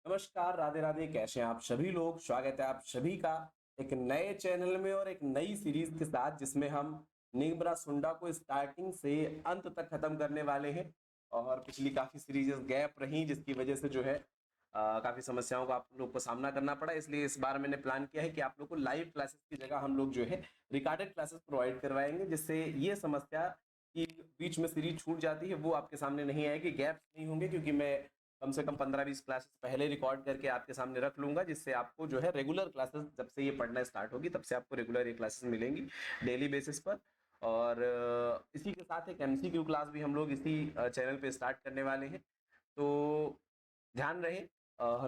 नमस्कार, राधे राधे। कैसे हैं आप सभी लोग? स्वागत है आप सभी का एक नए चैनल में और एक नई सीरीज के साथ, जिसमें हम नीमरा सुंडा को स्टार्टिंग से अंत तक खत्म करने वाले हैं। और पिछली काफी सीरीजेस गैप रही, जिसकी वजह से जो है काफी समस्याओं का आप लोग को सामना करना पड़ा। इसलिए इस बार मैंने प्लान किया है कि आप लोग को लाइव क्लासेस की जगह हम लोग जो है रिकॉर्डेड क्लासेस प्रोवाइड करवाएंगे, जिससे ये समस्या कि बीच में सीरीज छूट जाती है वो आपके सामने नहीं आएगी, गैप नहीं होंगे, क्योंकि मैं कम से कम 15-20 क्लासेस पहले रिकॉर्ड करके आपके सामने रख लूंगा, जिससे आपको जो है रेगुलर क्लासेस जब से ये पढ़ना स्टार्ट होगी तब से आपको रेगुलर ये क्लासेस मिलेंगी डेली बेसिस पर। और इसी के साथ एक एमसीक्यू क्लास भी हम लोग इसी चैनल पे स्टार्ट करने वाले हैं। तो ध्यान रहे,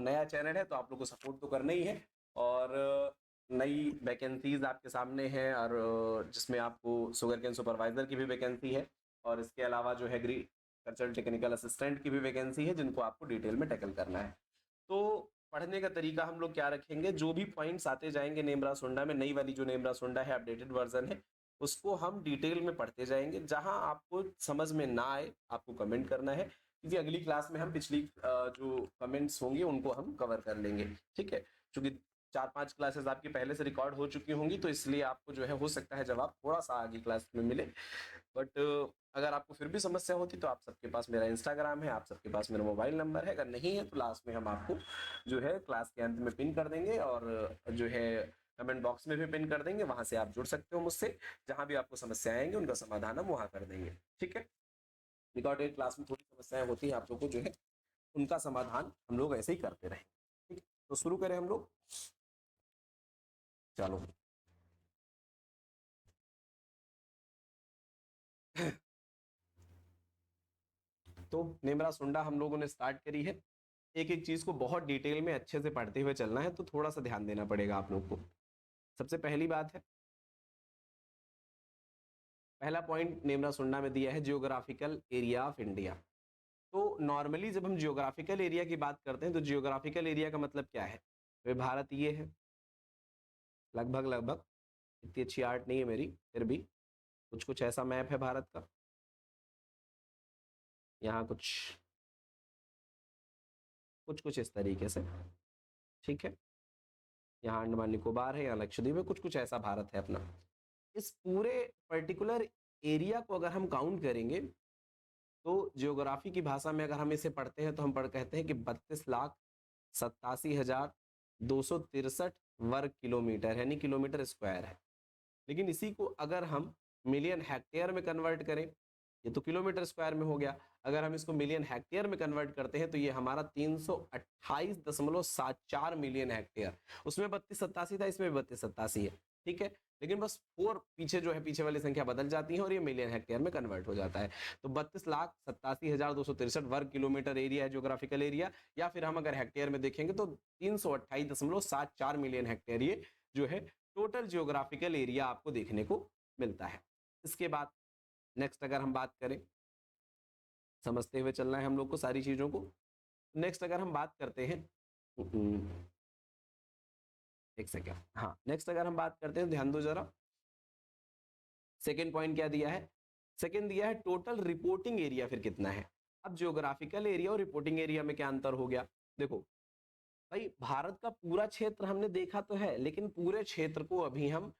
नया चैनल है तो आप लोग को सपोर्ट तो करना ही है। और नई वैकेंसीज आपके सामने हैं, और जिसमें आपको शुगर कैन सुपरवाइजर की भी वैकेंसी है, और इसके अलावा जो है एग्रीकल्चर टेक्निकल असिस्टेंट की भी वैकेंसी है, जिनको आपको डिटेल में टैकल करना है। तो पढ़ने का तरीका हम लोग क्या रखेंगे, जो भी पॉइंट्स आते जाएंगे नेमरा सुंडा में, नई वाली जो नेमरा सुंडा है अपडेटेड वर्जन है, उसको हम डिटेल में पढ़ते जाएंगे। जहां आपको समझ में ना आए आपको कमेंट करना है, क्योंकि अगली क्लास में हम पिछली जो कमेंट्स होंगे उनको हम कवर कर लेंगे। ठीक है, क्योंकि 4-5 क्लासेस आपकी पहले से रिकॉर्ड हो चुकी होंगी, तो इसलिए आपको जो है हो सकता है जवाब थोड़ा सा आगे क्लास में मिले। बट अगर आपको फिर भी समस्या होती तो आप सबके पास मेरा इंस्टाग्राम है, आप सबके पास मेरा मोबाइल नंबर है। अगर नहीं है तो लास्ट में हम आपको जो है क्लास के अंत में पिन कर देंगे, और जो है कमेंट बॉक्स में भी पिन कर देंगे, वहां से आप जुड़ सकते हो मुझसे। जहां भी आपको समस्या आएंगे उनका समाधान हम वहां कर देंगे। ठीक है, रिकॉर्डेड क्लास में थोड़ी समस्याएं होती है, आप लोग को जो है उनका समाधान हम लोग ऐसे ही करते रहेंगे। ठीक है, तो शुरू करें हम लोग। चलो तो नेमरा सुंडा हम लोगों ने स्टार्ट करी है। एक एक चीज को बहुत डिटेल में अच्छे से पढ़ते हुए चलना है, तो थोड़ा सा ध्यान देना पड़ेगा आप लोग को। सबसे पहली बात है, पहला पॉइंट नेमरा सुंडा में दिया है जियोग्राफिकल एरिया ऑफ इंडिया। तो नॉर्मली जब हम जियोग्राफिकल एरिया की बात करते हैं तो जियोग्राफिकल एरिया का मतलब क्या है? वे भारत ये है, लगभग लगभग। इतनी अच्छी आर्ट नहीं है मेरी, फिर भी कुछ कुछ ऐसा मैप है भारत का। यहाँ कुछ कुछ कुछ इस तरीके से। ठीक है, यहाँ अंडमान निकोबार है, यहाँ लक्षद्वीप है, कुछ कुछ ऐसा भारत है अपना। इस पूरे पर्टिकुलर एरिया को अगर हम काउंट करेंगे, तो जियोग्राफी की भाषा में अगर हम इसे पढ़ते हैं तो हम कहते हैं कि 32,87,263 वर्ग किलोमीटर, यानी किलोमीटर स्क्वायर है। लेकिन इसी को अगर हम मिलियन हेक्टेयर में कन्वर्ट करें, ये तो किलोमीटर स्क्वायर में हो गया, अगर हम इसको मिलियन हेक्टेयर में कन्वर्ट करते हैं तो ये हमारा 328.74 मिलियन हेक्टेयर। उसमें 3287 था, इसमें 3287 है। ठीक है, लेकिन बस 4 पीछे जो है, पीछे वाली संख्या बदल जाती है और ये मिलियन हेक्टेयर में कन्वर्ट हो जाता है। तो 32,87,263 वर्ग किलोमीटर एरिया है जियोग्राफिकल एरिया, या फिर हम अगर हेक्टेयर में देखेंगे तो 328.74 मिलियन हेक्टेयर ये जो है टोटल जियोग्राफिकल एरिया आपको देखने को मिलता है। इसके बाद नेक्स्ट अगर हम बात करें, समझते हुए चलना है हम लोग को सारी चीजों को। नेक्स्ट अगर हम बात करते हैं, एक सेकेंड, हाँ, नेक्स्ट अगर हम बात करते हैं, ध्यान दो जरा। सेकेंड पॉइंट क्या दिया है? सेकेंड दिया है टोटल रिपोर्टिंग एरिया फिर कितना है। अब जियोग्राफिकल एरिया और रिपोर्टिंग एरिया में क्या अंतर हो गया? देखो भाई, भारत का पूरा क्षेत्र हमने देखा तो है, लेकिन पूरे क्षेत्र को अभी हम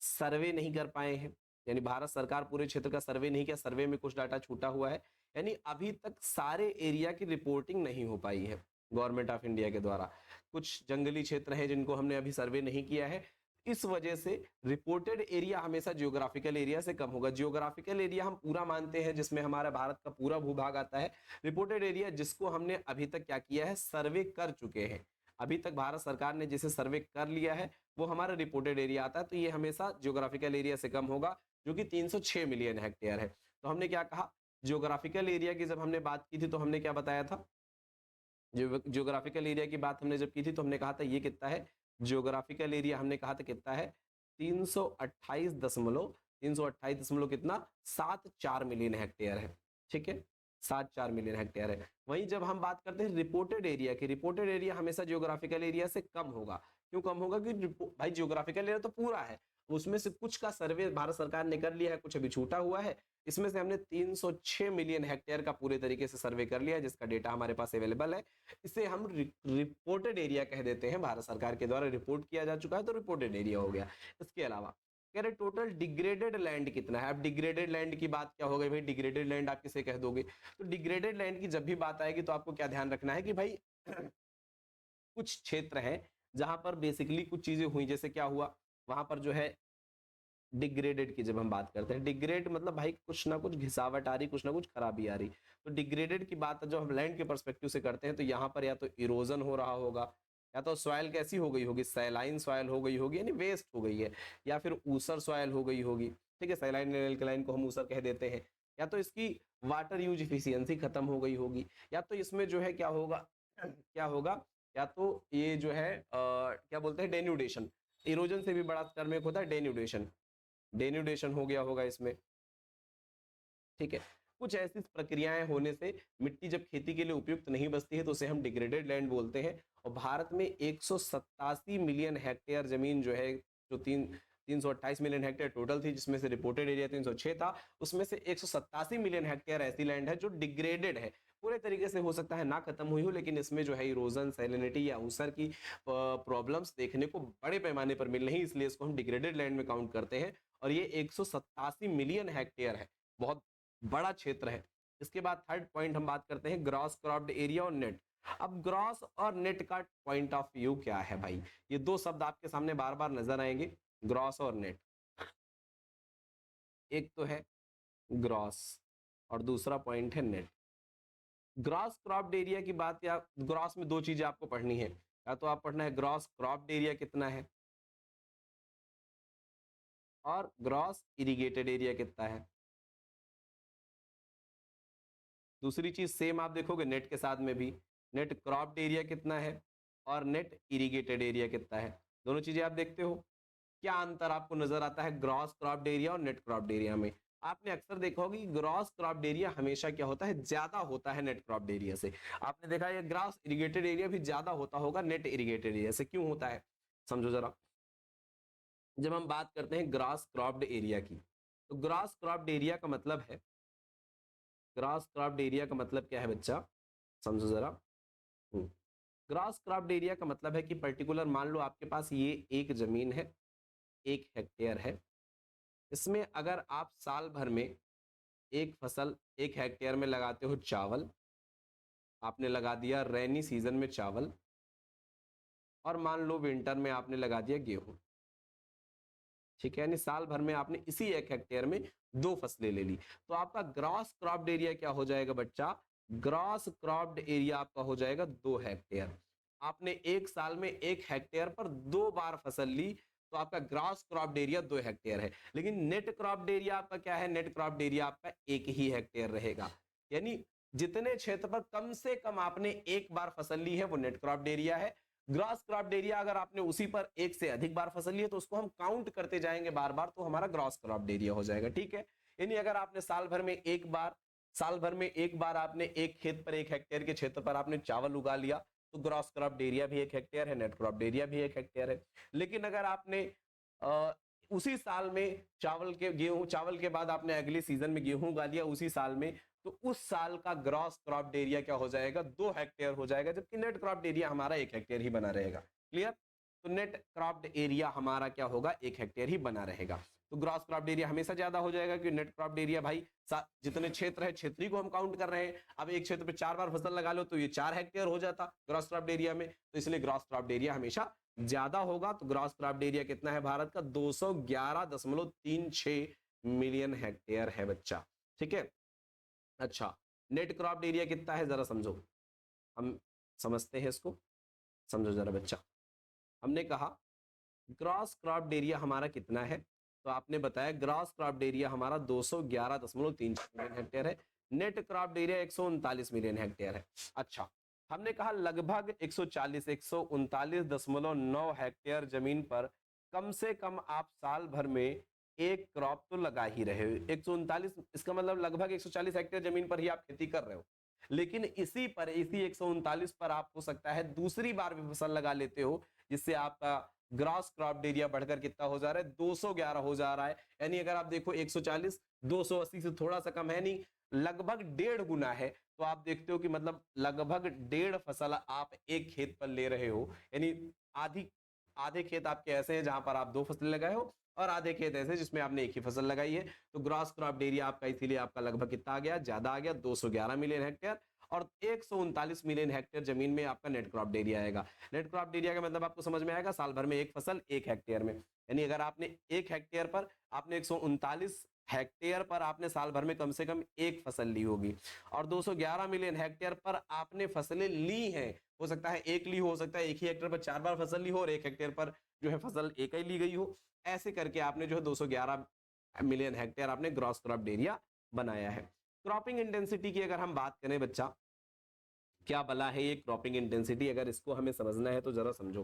सर्वे नहीं कर पाए हैं। यानी भारत सरकार पूरे क्षेत्र का सर्वे नहीं किया, सर्वे में कुछ डाटा छूटा हुआ है, यानी अभी तक सारे एरिया की रिपोर्टिंग नहीं हो पाई है गवर्नमेंट ऑफ इंडिया के द्वारा। कुछ जंगली क्षेत्र हैं जिनको हमने अभी सर्वे नहीं किया है, इस वजह से रिपोर्टेड एरिया हमेशा जियोग्राफिकल एरिया से कम होगा। जियोग्राफिकल एरिया हम पूरा मानते हैं जिसमें हमारा भारत का पूरा भूभाग आता है। रिपोर्टेड एरिया जिसको हमने अभी तक क्या किया है, सर्वे कर चुके हैं। अभी तक भारत सरकार ने जिसे सर्वे कर लिया है वो हमारा रिपोर्टेड एरिया आता है, तो ये हमेशा जियोग्राफिकल एरिया से कम होगा, जो कि 306 मिलियन हेक्टेयर है। तो हमने क्या कहा, जियोग्राफिकल एरिया की जब हमने बात की थी तो हमने क्या बताया था, जियोग्राफिकल एरिया की बात हमने जब की थी तो हमने कहा था ये कितना है, जियोग्राफिकल एरिया हमने कहा था कितना है, 328 दशमलव कितना, 74 मिलियन हेक्टेयर है। ठीक है, 74 मिलियन हेक्टेयर है। वहीं जब हम बात करते हैं रिपोर्टेड एरिया की, रिपोर्टेड एरिया हमेशा जियोग्राफिकल एरिया से कम होगा। क्यों कम होगा? कि भाई जियोग्राफिकल एरिया तो पूरा है, उसमें से कुछ का सर्वे भारत सरकार ने कर लिया है, कुछ अभी छूटा हुआ है, इसमें से हमने 306 मिलियन हेक्टेयर का पूरे तरीके से सर्वे कर लिया, जिसका डेटा हमारे पास अवेलेबल है। इसे हम रिपोर्टेड एरिया कह देते हैं, भारत सरकार के द्वारा रिपोर्ट किया जा चुका है, तो रिपोर्टेड एरिया हो गया। इसके अलावा कह रहे टोटल डिग्रेडेड लैंड कितना है। अब डिग्रेडेड लैंड की बात क्या हो गई भाई, डिग्रेडेड लैंड आप किसे कह दोगे। तो डिग्रेडेड लैंड की जब भी बात आएगी तो आपको क्या ध्यान रखना है कि भाई कुछ क्षेत्र हैं जहां पर बेसिकली कुछ चीजें हुई, जैसे क्या हुआ वहां पर जो है डिग्रेडेड की जब हम बात करते हैं, डिग्रेड मतलब भाई कुछ ना कुछ घिसावट आ रही, कुछ ना कुछ खराबी आ रही। तो डिग्रेडेड की बात जब हम लैंड के पर्सपेक्टिव से करते हैं तो यहाँ पर या तो इरोजन हो रहा होगा, या तो सॉइल कैसी हो गई होगी, सैलाइन सॉइल हो गई होगी, यानी वेस्ट हो गई है, या फिर ऊसर सॉइल हो गई होगी। ठीक है, सैलाइन एल्कलाइन को हम ऊसर कह देते हैं। या तो इसकी वाटर यूज इफिशियंसी खत्म हो गई होगी, या तो इसमें जो है क्या होगा क्या होगा, या तो ये जो है क्या बोलते हैं डेन्यूडेशन। इरोजन से भी बड़ा टर्म एक होता है डेन्यूडेशन, डेन्यूडेशन हो गया होगा इसमें। ठीक है, कुछ ऐसी प्रक्रियाएं होने से मिट्टी जब खेती के लिए उपयुक्त नहीं बचती है तो उसे हम डिग्रेडेड लैंड बोलते हैं। और भारत में 187 मिलियन हेक्टेयर जमीन जो है, जो 328 मिलियन हेक्टेयर टोटल थी, जिसमें से रिपोर्टेड एरिया 306 था, उसमें से 187 मिलियन हेक्टेयर ऐसी लैंड है जो डिग्रेडेड है, पूरे तरीके से हो सकता है ना खत्म हुई हो, लेकिन इसमें जो है इरोजन, सैलिनिटी या ऊसर की प्रॉब्लम्स देखने को बड़े पैमाने पर मिल रही, इसलिए इसको हम डिग्रेडेड लैंड में काउंट करते हैं। और ये 187 मिलियन हेक्टेयर है, बहुत बड़ा क्षेत्र है। इसके बाद थर्ड पॉइंट हम बात करते हैं ग्रॉस क्रॉप्ड एरिया और नेट। अब ग्रॉस और नेट का पॉइंट ऑफ व्यू क्या है भाई, ये दो शब्द आपके सामने बार बार नजर आएंगे, ग्रॉस और नेट। एक तो है ग्रॉस और दूसरा पॉइंट है नेट। ग्रॉस क्रॉप्ड एरिया की बात, या ग्रॉस में दो चीजें आपको पढ़नी है, या तो आप पढ़ना है ग्रॉस क्रॉप्ड एरिया कितना है, और ग्रॉस इरिगेटेड एरिया कितना है। दूसरी चीज सेम आप देखोगे नेट के साथ में भी, नेट क्रॉप्ड एरिया कितना है और नेट इरिगेटेड एरिया कितना है। दोनों चीजें आप देखते हो, क्या अंतर आपको नजर आता है ग्रॉस क्रॉप्ड एरिया और नेट क्रॉप्ड एरिया में। आपने अक्सर देखा होगा कि ग्रॉस क्रॉप्ड एरिया हमेशा क्या होता है, ज्यादा होता है नेट क्रॉप्ड एरिया से। आपने देखा है ग्रॉस इरिगेटेड एरिया भी ज्यादा होता होगा नेट इरिगेटेड एरिया से। क्यों होता है समझो जरा। जब हम बात करते हैं ग्रॉस क्रॉप्ड एरिया की, तो ग्रॉस क्रॉप्ड एरिया का मतलब है, ग्रॉस क्रॉप्ड एरिया का मतलब क्या है बच्चा, समझो जरा। ग्रॉस क्रॉप्ड एरिया का मतलब है कि पर्टिकुलर मान लो आपके पास ये एक जमीन है, 1 हेक्टेयर है, इसमें अगर आप साल भर में एक फसल 1 हेक्टेयर में लगाते हो चावल, आपने लगा दिया रेनी सीजन में चावल, और मान लो विंटर में आपने लगा दिया गेहूं। ठीक है, यानी साल भर में आपने इसी 1 हेक्टेयर में 2 फसलें ले ली, तो आपका ग्रॉस क्रॉप्ड एरिया क्या हो जाएगा बच्चा, ग्रॉस क्रॉप्ड एरिया आपका हो जाएगा 2 हेक्टेयर। आपने एक साल में 1 हेक्टेयर पर 2 बार फसल ली, तो आपका ग्रॉस क्रॉप्ड एरिया 2 हेक्टेयर है। लेकिन नेट क्रॉप्ड एरिया आपका क्या है, नेट क्रॉप्ड एरिया आपका 1 ही हेक्टेयर रहेगा। यानी जितने क्षेत्र पर कम से कम आपने एक बार फसल ली है वो नेट क्रॉप्ड एरिया है। ग्रॉस क्रॉप्ड एरिया अगर आपने उसी पर एक से अधिक बार फसल ली है तो उसको हम काउंट करते जाएंगे बार बार, तो हमारा ग्रॉस क्रॉप्ड एरिया हो जाएगा। ठीक है, यानी अगर आपने साल भर में एक बार आपने एक खेत पर 1 हेक्टेयर के क्षेत्र पर आपने चावल उगा लिया, तो ग्रॉस क्रॉप्ड एरिया भी 1 हेक्टेयर है, नेट क्रॉप्ड एरिया भी 1 हेक्टेयर है। लेकिन अगर आपने उसी साल में चावल के बाद आपने अगले सीजन में गेहूं उगा लिया उसी साल में, तो उस साल का ग्रॉस क्रॉप्ड एरिया क्या हो जाएगा, 2 हेक्टेयर हो जाएगा, जबकि नेट क्रॉप्ड एरिया हमारा 1 हेक्टेयर ही बना रहेगा। क्लियर, तो नेट क्रॉप्ड एरिया हमारा क्या होगा, 1 हेक्टेयर ही बना रहेगा। तो ग्रॉस क्रॉप्ड एरिया हमेशा ज्यादा हो जाएगा, क्योंकि नेट क्रॉप्ड एरिया भाई जितने क्षेत्र है क्षेत्रीय को हम काउंट कर रहे हैं। अब एक क्षेत्र पे 4 बार फसल लगा लो तो ये 4 हेक्टेयर हो जाता ग्रॉस क्रॉप्ड एरिया में, तो इसलिए ग्रॉस क्रॉप्ड एरिया हमेशा ज्यादा होगा। तो ग्रॉस क्रॉप्ड एरिया कितना है भारत का, 211.36 मिलियन हेक्टेयर है बच्चा। ठीक है, अच्छा नेट क्रॉप्ड एरिया कितना है जरा समझो, हम समझते हैं इसको, समझो जरा बच्चा। हमने कहा ग्रॉस क्रॉप्ड एरिया हमारा कितना है, तो आपने बताया ग्रॉस क्रॉप्ड एरिया हमारा 211.36 मिलियन हेक्टेयर है, net cropped area 139 million hectare है। अच्छा, हमने कहा लगभग 139 हेक्टेयर जमीन पर कम से कम आप साल भर में एक क्रॉप तो लगा ही रहे हो। 139 इसका मतलब लगभग 140 हेक्टेयर जमीन पर ही आप खेती कर रहे हो, लेकिन इसी 139 पर आप हो सकता है दूसरी बार भी फसल लगा लेते हो, जिससे आपका ग्रॉस क्रॉप्ड एरिया बढ़कर कितना हो जा रहा है, 211 हो जा रहा है। यानी अगर आप देखो 140 280 से थोड़ा सा कम है नहीं, लगभग 1.5 गुना है। तो आप देखते हो कि मतलब लगभग 1.5 फसल आप एक खेत पर ले रहे हो, यानी आधे खेत आपके ऐसे हैं जहां पर आप 2 फसलें लगाए हो, और आधे खेत ऐसे जिसमें आपने एक ही फसल लगाई है। तो ग्रॉस क्रॉप एरिया आपका इसीलिए आपका लगभग कितना आ गया, ज्यादा आ गया, 211 मिलियन हेक्टेयर। और 139 मिलियन हेक्टेयर जमीन में आपका नेट क्रॉप एरिया आएगा। नेट क्रॉप एरिया का मतलब आपको समझ में आएगा, साल भर में एक फसल 1 हेक्टेयर में, यानी अगर आपने 1 हेक्टेयर पर आपने 139 हेक्टेयर पर आपने साल भर में कम से कम एक फसल ली होगी, और 211 मिलियन हेक्टेयर पर आपने फसलें ली हैं। हो सकता है एक ली हो सकता है एक ही हेक्टेयर पर 4 बार फसल ली हो, और एक हेक्टेयर पर जो है फसल एक ही ली गई हो। ऐसे करके आपने जो है 211 मिलियन हेक्टेयर आपने ग्रॉस क्रॉप एरिया बनाया है। क्रॉपिंग इंटेंसिटी की अगर हम बात करें बच्चा, क्या बला है ये क्रॉपिंग इंटेंसिटी, अगर इसको हमें समझना है तो जरा समझो।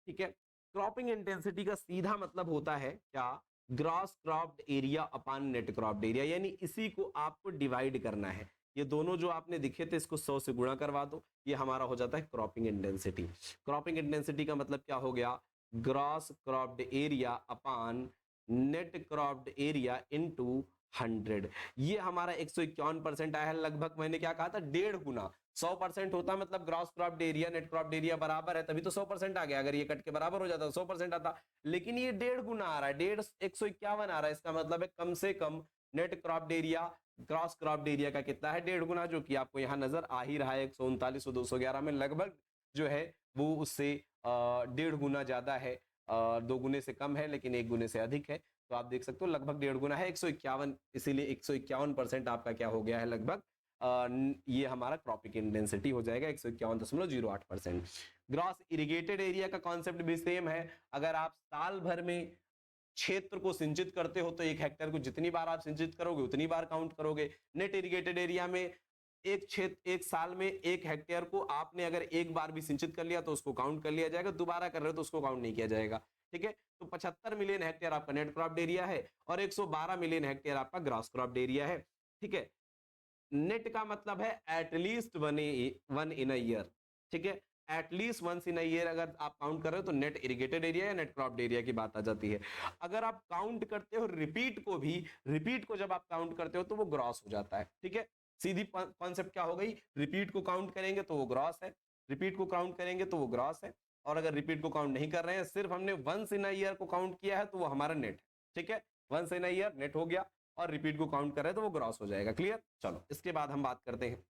ठीक है, क्रॉपिंग इंटेंसिटी का सीधा मतलब होता है क्या, gross cropped area upon net cropped area, यानी इसी को आपको डिवाइड करना है। ये दोनों जो आपने दिखे थे इसको 100 से गुणा करवा दो, ये हमारा हो जाता है क्रॉपिंग इंटेंसिटी। क्रॉपिंग इंटेंसिटी का मतलब क्या हो गया, gross cropped area upon net cropped area into 100। ये हमारा 151% आया है लगभग। मैंने क्या कहा था, 1.5 गुना। 100% होता मतलब gross cropped area net cropped area बराबर है, तभी तो 100% आ गया। अगर ये कट के बराबर हो जाता तो 100% आता, लेकिन ये 1.5 गुना आ रहा है, 151 आ रहा है। इसका मतलब है कम से कम net cropped area gross cropped area का कितना है, 1.5 गुना, जो कि आपको यहाँ नजर आ ही रहा है। 139 और 211 में लगभग जो है वो उससे 1.5 गुना ज्यादा है। 2 गुने से कम है लेकिन 1 गुने से अधिक है। तो आप देख सकते हो लगभग 1.5 गुना है, 151, इसीलिए 151% आपका क्या हो गया है लगभग, ये हमारा क्रॉपिंग इंटेंसिटी हो जाएगा 151.08%। ग्रॉस इरिगेटेड एरिया का कॉन्सेप्ट भी सेम है। अगर आप साल भर में क्षेत्र को सिंचित करते हो तो एक हेक्टेयर को जितनी बार आप सिंचित करोगे उतनी बार काउंट करोगे। नेट इरिगेटेड एरिया में एक क्षेत्र एक साल में एक हेक्टेयर को आपने अगर एक बार भी सिंचित कर लिया तो उसको काउंट कर लिया जाएगा, दोबारा कर रहे हो तो उसको काउंट नहीं किया जाएगा। ठीक है, तो 75 मिलियन हेक्टेयर आपका नेट क्रॉप्ड एरिया है और 112 मिलियन हेक्टेयर आपका ग्रॉस क्रॉप्ड एरिया है। ठीक है, नेट का मतलब है at least one in a year. ठीक है, at least once in a year अगर आप काउंट कर रहे हो तो नेट इरिगेटेड एरिया या नेट क्रॉप्ड एरिया की बात आ जाती है। अगर आप काउंट करते हो रिपीट को भी, रिपीट को जब आप काउंट करते हो तो वो ग्रॉस हो जाता है। ठीक है, सीधी कॉन्सेप्ट क्या हो गई, रिपीट को काउंट करेंगे तो वो ग्रॉस है, रिपीट को काउंट करेंगे तो वो ग्रॉस है, और अगर रिपीट को काउंट नहीं कर रहे हैं, सिर्फ हमने वंस इन अ ईयर को काउंट किया है तो वो हमारा नेट है। ठीक है, once in a year net हो गया, और रिपीट को काउंट कर रहे हैं तो वो ग्रॉस हो जाएगा। क्लियर, चलो इसके बाद हम बात करते हैं।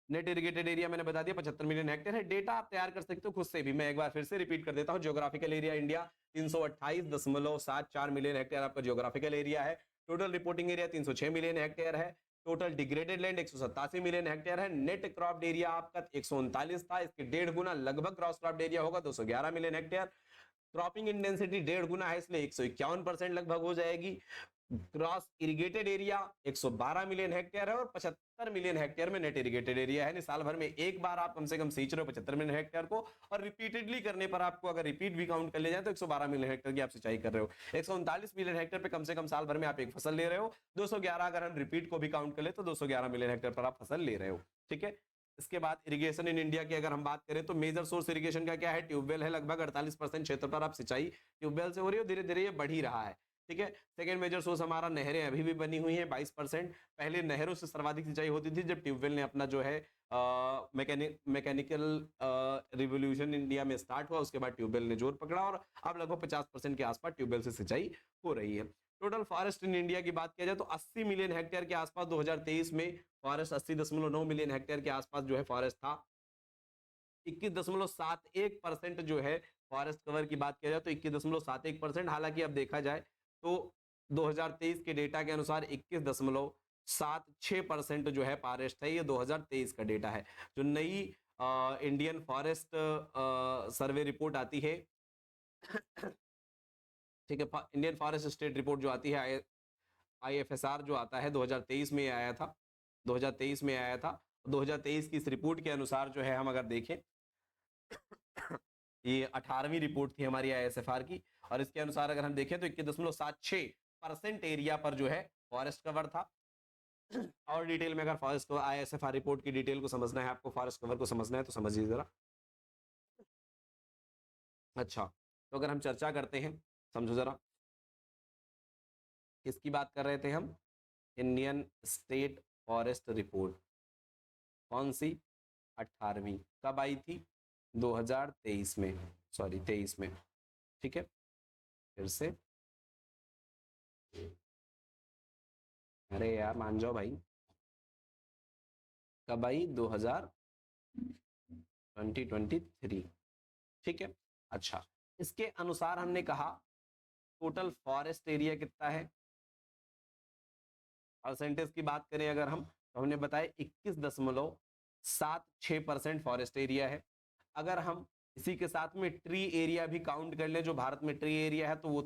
नेट इरिगेटेड एरिया मैंने बता दिया 75 मिलियन हेक्टेयर है। डेटा आप तैयार कर सकते हो खुद से भी, मैं एक बार फिर से रिपीट कर देता हूं। Geographical area India 328.74 million hectare आपका ज्योग्राफिकल एरिया है। Total reporting area 306 million hectare है। Total degraded land 187 million hectare है। नेट क्रॉप्ड एरिया आपका 139 था, इसके 1.5 गुना लगभग क्रॉस क्रॉप्ड एरिया होगा 211 मिलियन हेक्टेयर। क्रॉपिंग इंटेंसिटी 1.5 गुना है, इसलिए 151% लगभग हो जाएगी। Cross irrigated area 112 million hectare है, और 75 मिलियन हेक्टेयर में नेट इरिगेटेड एरिया है। साल भर में एक बार आप कम से कम सींच रहे हो 75 मिलियन हेक्टेयर को, और रिपीटेडली करने पर आपको अगर रिपीट भी काउंट कर ले जाए तो 112 मिलियन हेक्टेयर की आप सिंचाई कर रहे हो। 139 मिलियन हेक्टेयर पे कम से कम साल भर में आप एक फसल ले रहे हो। 211 अगर हम रिपीट को भी काउंट कर ले तो 211 मिलियन हेक्टेयर पर आप फसल ले रहे हो। ठीक है, इसके बाद इरिगेशन इन इंडिया की अगर हम बात करें तो मेजर सोर्स इरिगेशन का क्या है, ट्यूबवेल है। लगभग 48% क्षेत्र पर आप सिंचाई ट्यूबवेल से हो रही है, धीरे धीरे ये बढ़ ही रहा है। ठीक है, सेकंड मेजर सोर्स हमारा नहरें अभी भी बनी हुई हैं 22%। पहले नहरों से सर्वाधिक सिंचाई होती थी जब ट्यूबवेल ने अपना जो है मैकेनिकल रिवोल्यूशन इंडिया में स्टार्ट हुआ, उसके बाद ट्यूबवेल ने जोर पकड़ा और अब लगभग 50% के आसपास ट्यूबवेल से सिंचाई हो रही है। टोटल फॉरेस्ट इन इंडिया की बात किया जाए तो 80 मिलियन हेक्टेयर के आसपास 2023 में फॉरेस्ट 80.9 मिलियन हेक्टेयर के आसपास जो है फॉरेस्ट था। 21.71% जो है फॉरेस्ट कवर की बात किया जाए तो 21.71%। हालांकि अब देखा जाए तो 2023 के डेटा के अनुसार 21.76% जो है फॉरेस्ट है। ये 2023 का डेटा है। जो नई इंडियन फॉरेस्ट सर्वे रिपोर्ट आती है, ठीक है, इंडियन फॉरेस्ट स्टेट रिपोर्ट जो आती है, IFSR जो आता है 2023 में आया था, 2023 में आया था। 2023 की इस रिपोर्ट के अनुसार जो है हम अगर देखें ये 18वीं रिपोर्ट थी हमारी ISFR की, और इसके अनुसार अगर हम देखें तो 21.76% एरिया पर जो है फॉरेस्ट कवर था। और डिटेल में अगर फॉरेस्ट ISFR रिपोर्ट की डिटेल को समझना है, आपको फॉरेस्ट कवर को समझना है तो समझिए जरा। अच्छा, तो अगर हम चर्चा करते हैं, समझो जरा किसकी बात कर रहे थे हम? Indian state forest report. कौन सी? 18वीं। कब आई थी? 2023 में, सॉरी 23 में। ठीक है, फिर से, अरे यार मान जाओ भाई। कब आई? 2023। ठीक है, अच्छा। इसके अनुसार हमने कहा टोटल फॉरेस्ट एरिया कितना है। परसेंटेज की बात करें अगर हम, तो हमने बताया 21.76% फॉरेस्ट एरिया है। अगर हम इसी के साथ में ट्री एरिया भी काउंट कर ले, जो भारत में ट्री एरिया है, तो वो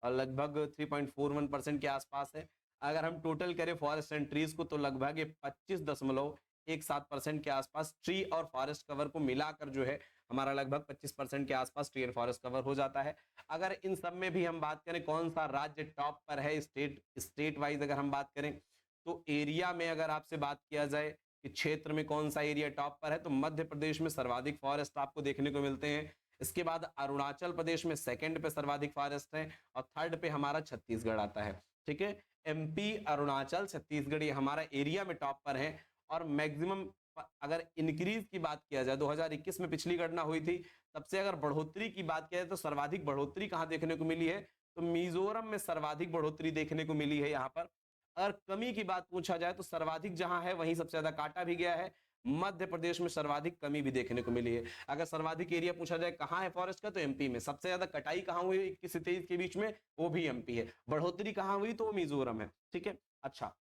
लगभग 3.41% के आसपास है। अगर हम टोटल करें फॉरेस्ट एंड ट्रीज को, तो लगभग 25.17% के आसपास ट्री और फॉरेस्ट कवर को मिलाकर जो है हमारा लगभग 25% के आसपास ट्री एंड फॉरेस्ट कवर हो जाता है। अगर इन सब में भी हम बात करें कौन सा राज्य टॉप पर है, स्टेट वाइज अगर हम बात करें, तो एरिया में अगर आपसे बात किया जाए कि क्षेत्र में कौन सा एरिया टॉप पर है, तो मध्य प्रदेश में सर्वाधिक फॉरेस्ट आपको देखने को मिलते हैं। इसके बाद अरुणाचल प्रदेश में सेकंड पे सर्वाधिक फॉरेस्ट है, और थर्ड पे हमारा छत्तीसगढ़ आता है। ठीक है, एमपी, अरुणाचल, छत्तीसगढ़ ये हमारा एरिया में टॉप पर है। और मैक्सिमम अगर इंक्रीज की बात किया जाए, 2021 में पिछली गणना हुई थी, तब से अगर बढ़ोतरी की बात किया जाए, तो सर्वाधिक बढ़ोतरी कहां देखने को मिली है? तो मिजोरम में सर्वाधिक बढ़ोतरी देखने को मिली है यहाँ पर। अगर कमी की बात पूछा जाए, तो सर्वाधिक जहां है वहीं सबसे ज्यादा काटा भी गया है। मध्य प्रदेश में सर्वाधिक कमी भी देखने को मिली है। अगर सर्वाधिक एरिया पूछा जाए कहां है फॉरेस्ट का, तो एमपी में। सबसे ज्यादा कटाई कहां हुई 21 से 23 के बीच में, वो भी एमपी है। बढ़ोतरी कहां हुई, तो वो मिजोरम है। ठीक है, अच्छा।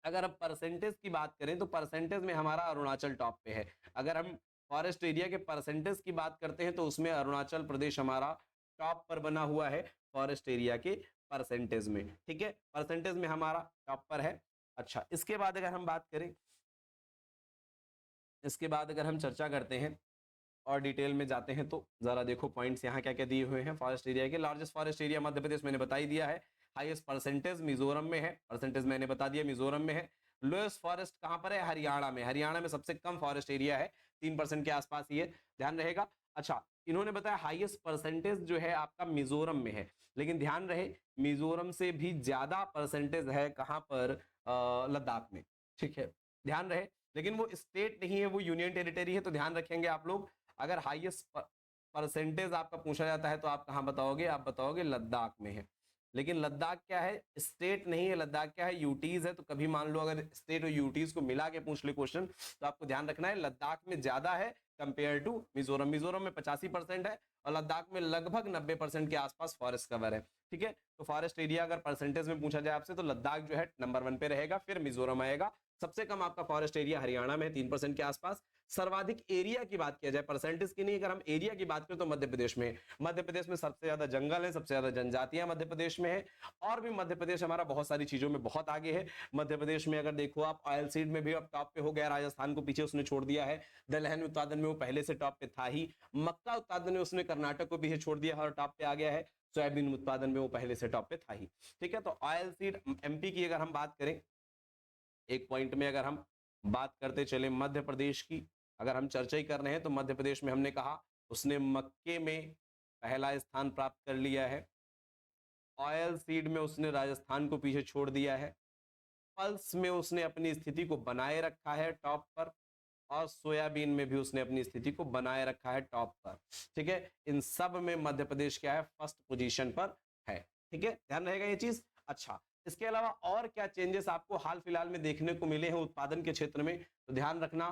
अगर हम परसेंटेज की बात करें, तो परसेंटेज में हमारा अरुणाचल टॉप पे है। अगर हम फॉरेस्ट एरिया के परसेंटेज की बात करते हैं, तो उसमें अरुणाचल प्रदेश हमारा टॉप पर बना हुआ है फॉरेस्ट एरिया के परसेंटेज में। ठीक है, परसेंटेज में हमारा टॉप पर है। अच्छा, इसके बाद अगर हम बात करें, इसके बाद अगर हम चर्चा करते हैं और डिटेल में जाते हैं, तो जरा देखो पॉइंट्स यहाँ क्या क्या दिए हुए हैं फॉरेस्ट एरिया के। Largest forest area Madhya Pradesh मैंने बता ही दिया है। हाईएस्ट परसेंटेज मिजोरम में है, परसेंटेज मैंने बता दिया मिजोरम में है। लोएस्ट फॉरेस्ट कहां पर है? हरियाणा में। हरियाणा में सबसे कम फॉरेस्ट एरिया है, 3% के आसपास ही है, ध्यान रहेगा। अच्छा, इन्होंने बताया हाईएस्ट परसेंटेज जो है आपका मिजोरम में है, लेकिन ध्यान रहे मिजोरम से भी ज्यादा परसेंटेज है कहां पर? लद्दाख में। ठीक है, ध्यान रहे, लेकिन वो स्टेट नहीं है, वो यूनियन टेरिटरी है, तो ध्यान रखेंगे आप लोग। अगर हाईएस्ट परसेंटेज आपका पूछा जाता है, तो आप कहां बताओगे? आप बताओगे लद्दाख में है। लेकिन लद्दाख क्या है? स्टेट नहीं है। लद्दाख क्या है? यूटीज है। तो कभी मान लो अगर स्टेट और यूटीज को मिला के पूछ ले क्वेश्चन, तो आपको ध्यान रखना है लद्दाख में ज्यादा है कंपेयर टू मिजोरम। मिजोरम में 85% है, और लद्दाख में लगभग 90% के आसपास फॉरेस्ट कवर है। ठीक है, तो फॉरेस्ट एरिया अगर परसेंटेज में पूछा जाए आपसे, तो लद्दाख जो है नंबर 1 पे रहेगा, फिर मिजोरम आएगा। सबसे कम आपका फॉरेस्ट एरिया हरियाणा में है, 3% के आसपास। सर्वाधिक एरिया की बात किया जाए, परसेंटेज की नहीं, अगर हम एरिया की बात करें, तो मध्य प्रदेश में। मध्य प्रदेश में सबसे ज्यादा जंगल है, सबसे ज्यादा जनजातियां मध्य प्रदेश में है। और भी मध्य प्रदेश हमारा बहुत सारी चीजों में बहुत आगे है। मध्य प्रदेश में अगर देखो आप, ऑयल सीड में भी अब टॉप पे हो गया, राजस्थान को पीछे उसने छोड़ दिया है। दलहन उत्पादन में वो पहले से टॉप पे था ही। मक्का उत्पादन में उसने कर्नाटक को पीछे छोड़ दिया और टॉप पे आ गया है। सोयाबीन उत्पादन में वो पहले से टॉप पे था ही। ठीक है, तो ऑयल सीड एमपी की अगर हम बात करें, एक पॉइंट में अगर हम बात करते चले मध्य प्रदेश की, अगर हम चर्चा ही कर रहे हैं, तो मध्य प्रदेश में हमने कहा उसने मक्के में पहला स्थान प्राप्त कर लिया है। ऑयल सीड में उसने राजस्थान को पीछे छोड़ दिया है। पल्स में उसने अपनी स्थिति को बनाए रखा है टॉप पर, और सोयाबीन में भी उसने अपनी स्थिति को बनाए रखा है टॉप पर। ठीक है, इन सब में मध्य प्रदेश क्या है? फर्स्ट पोजीशन पर है। ठीक है, ध्यान रहेगा ये चीज। अच्छा, इसके अलावा और क्या चेंजेस आपको हाल फिलहाल में देखने को मिले हैं उत्पादन के क्षेत्र में, तो ध्यान रखना।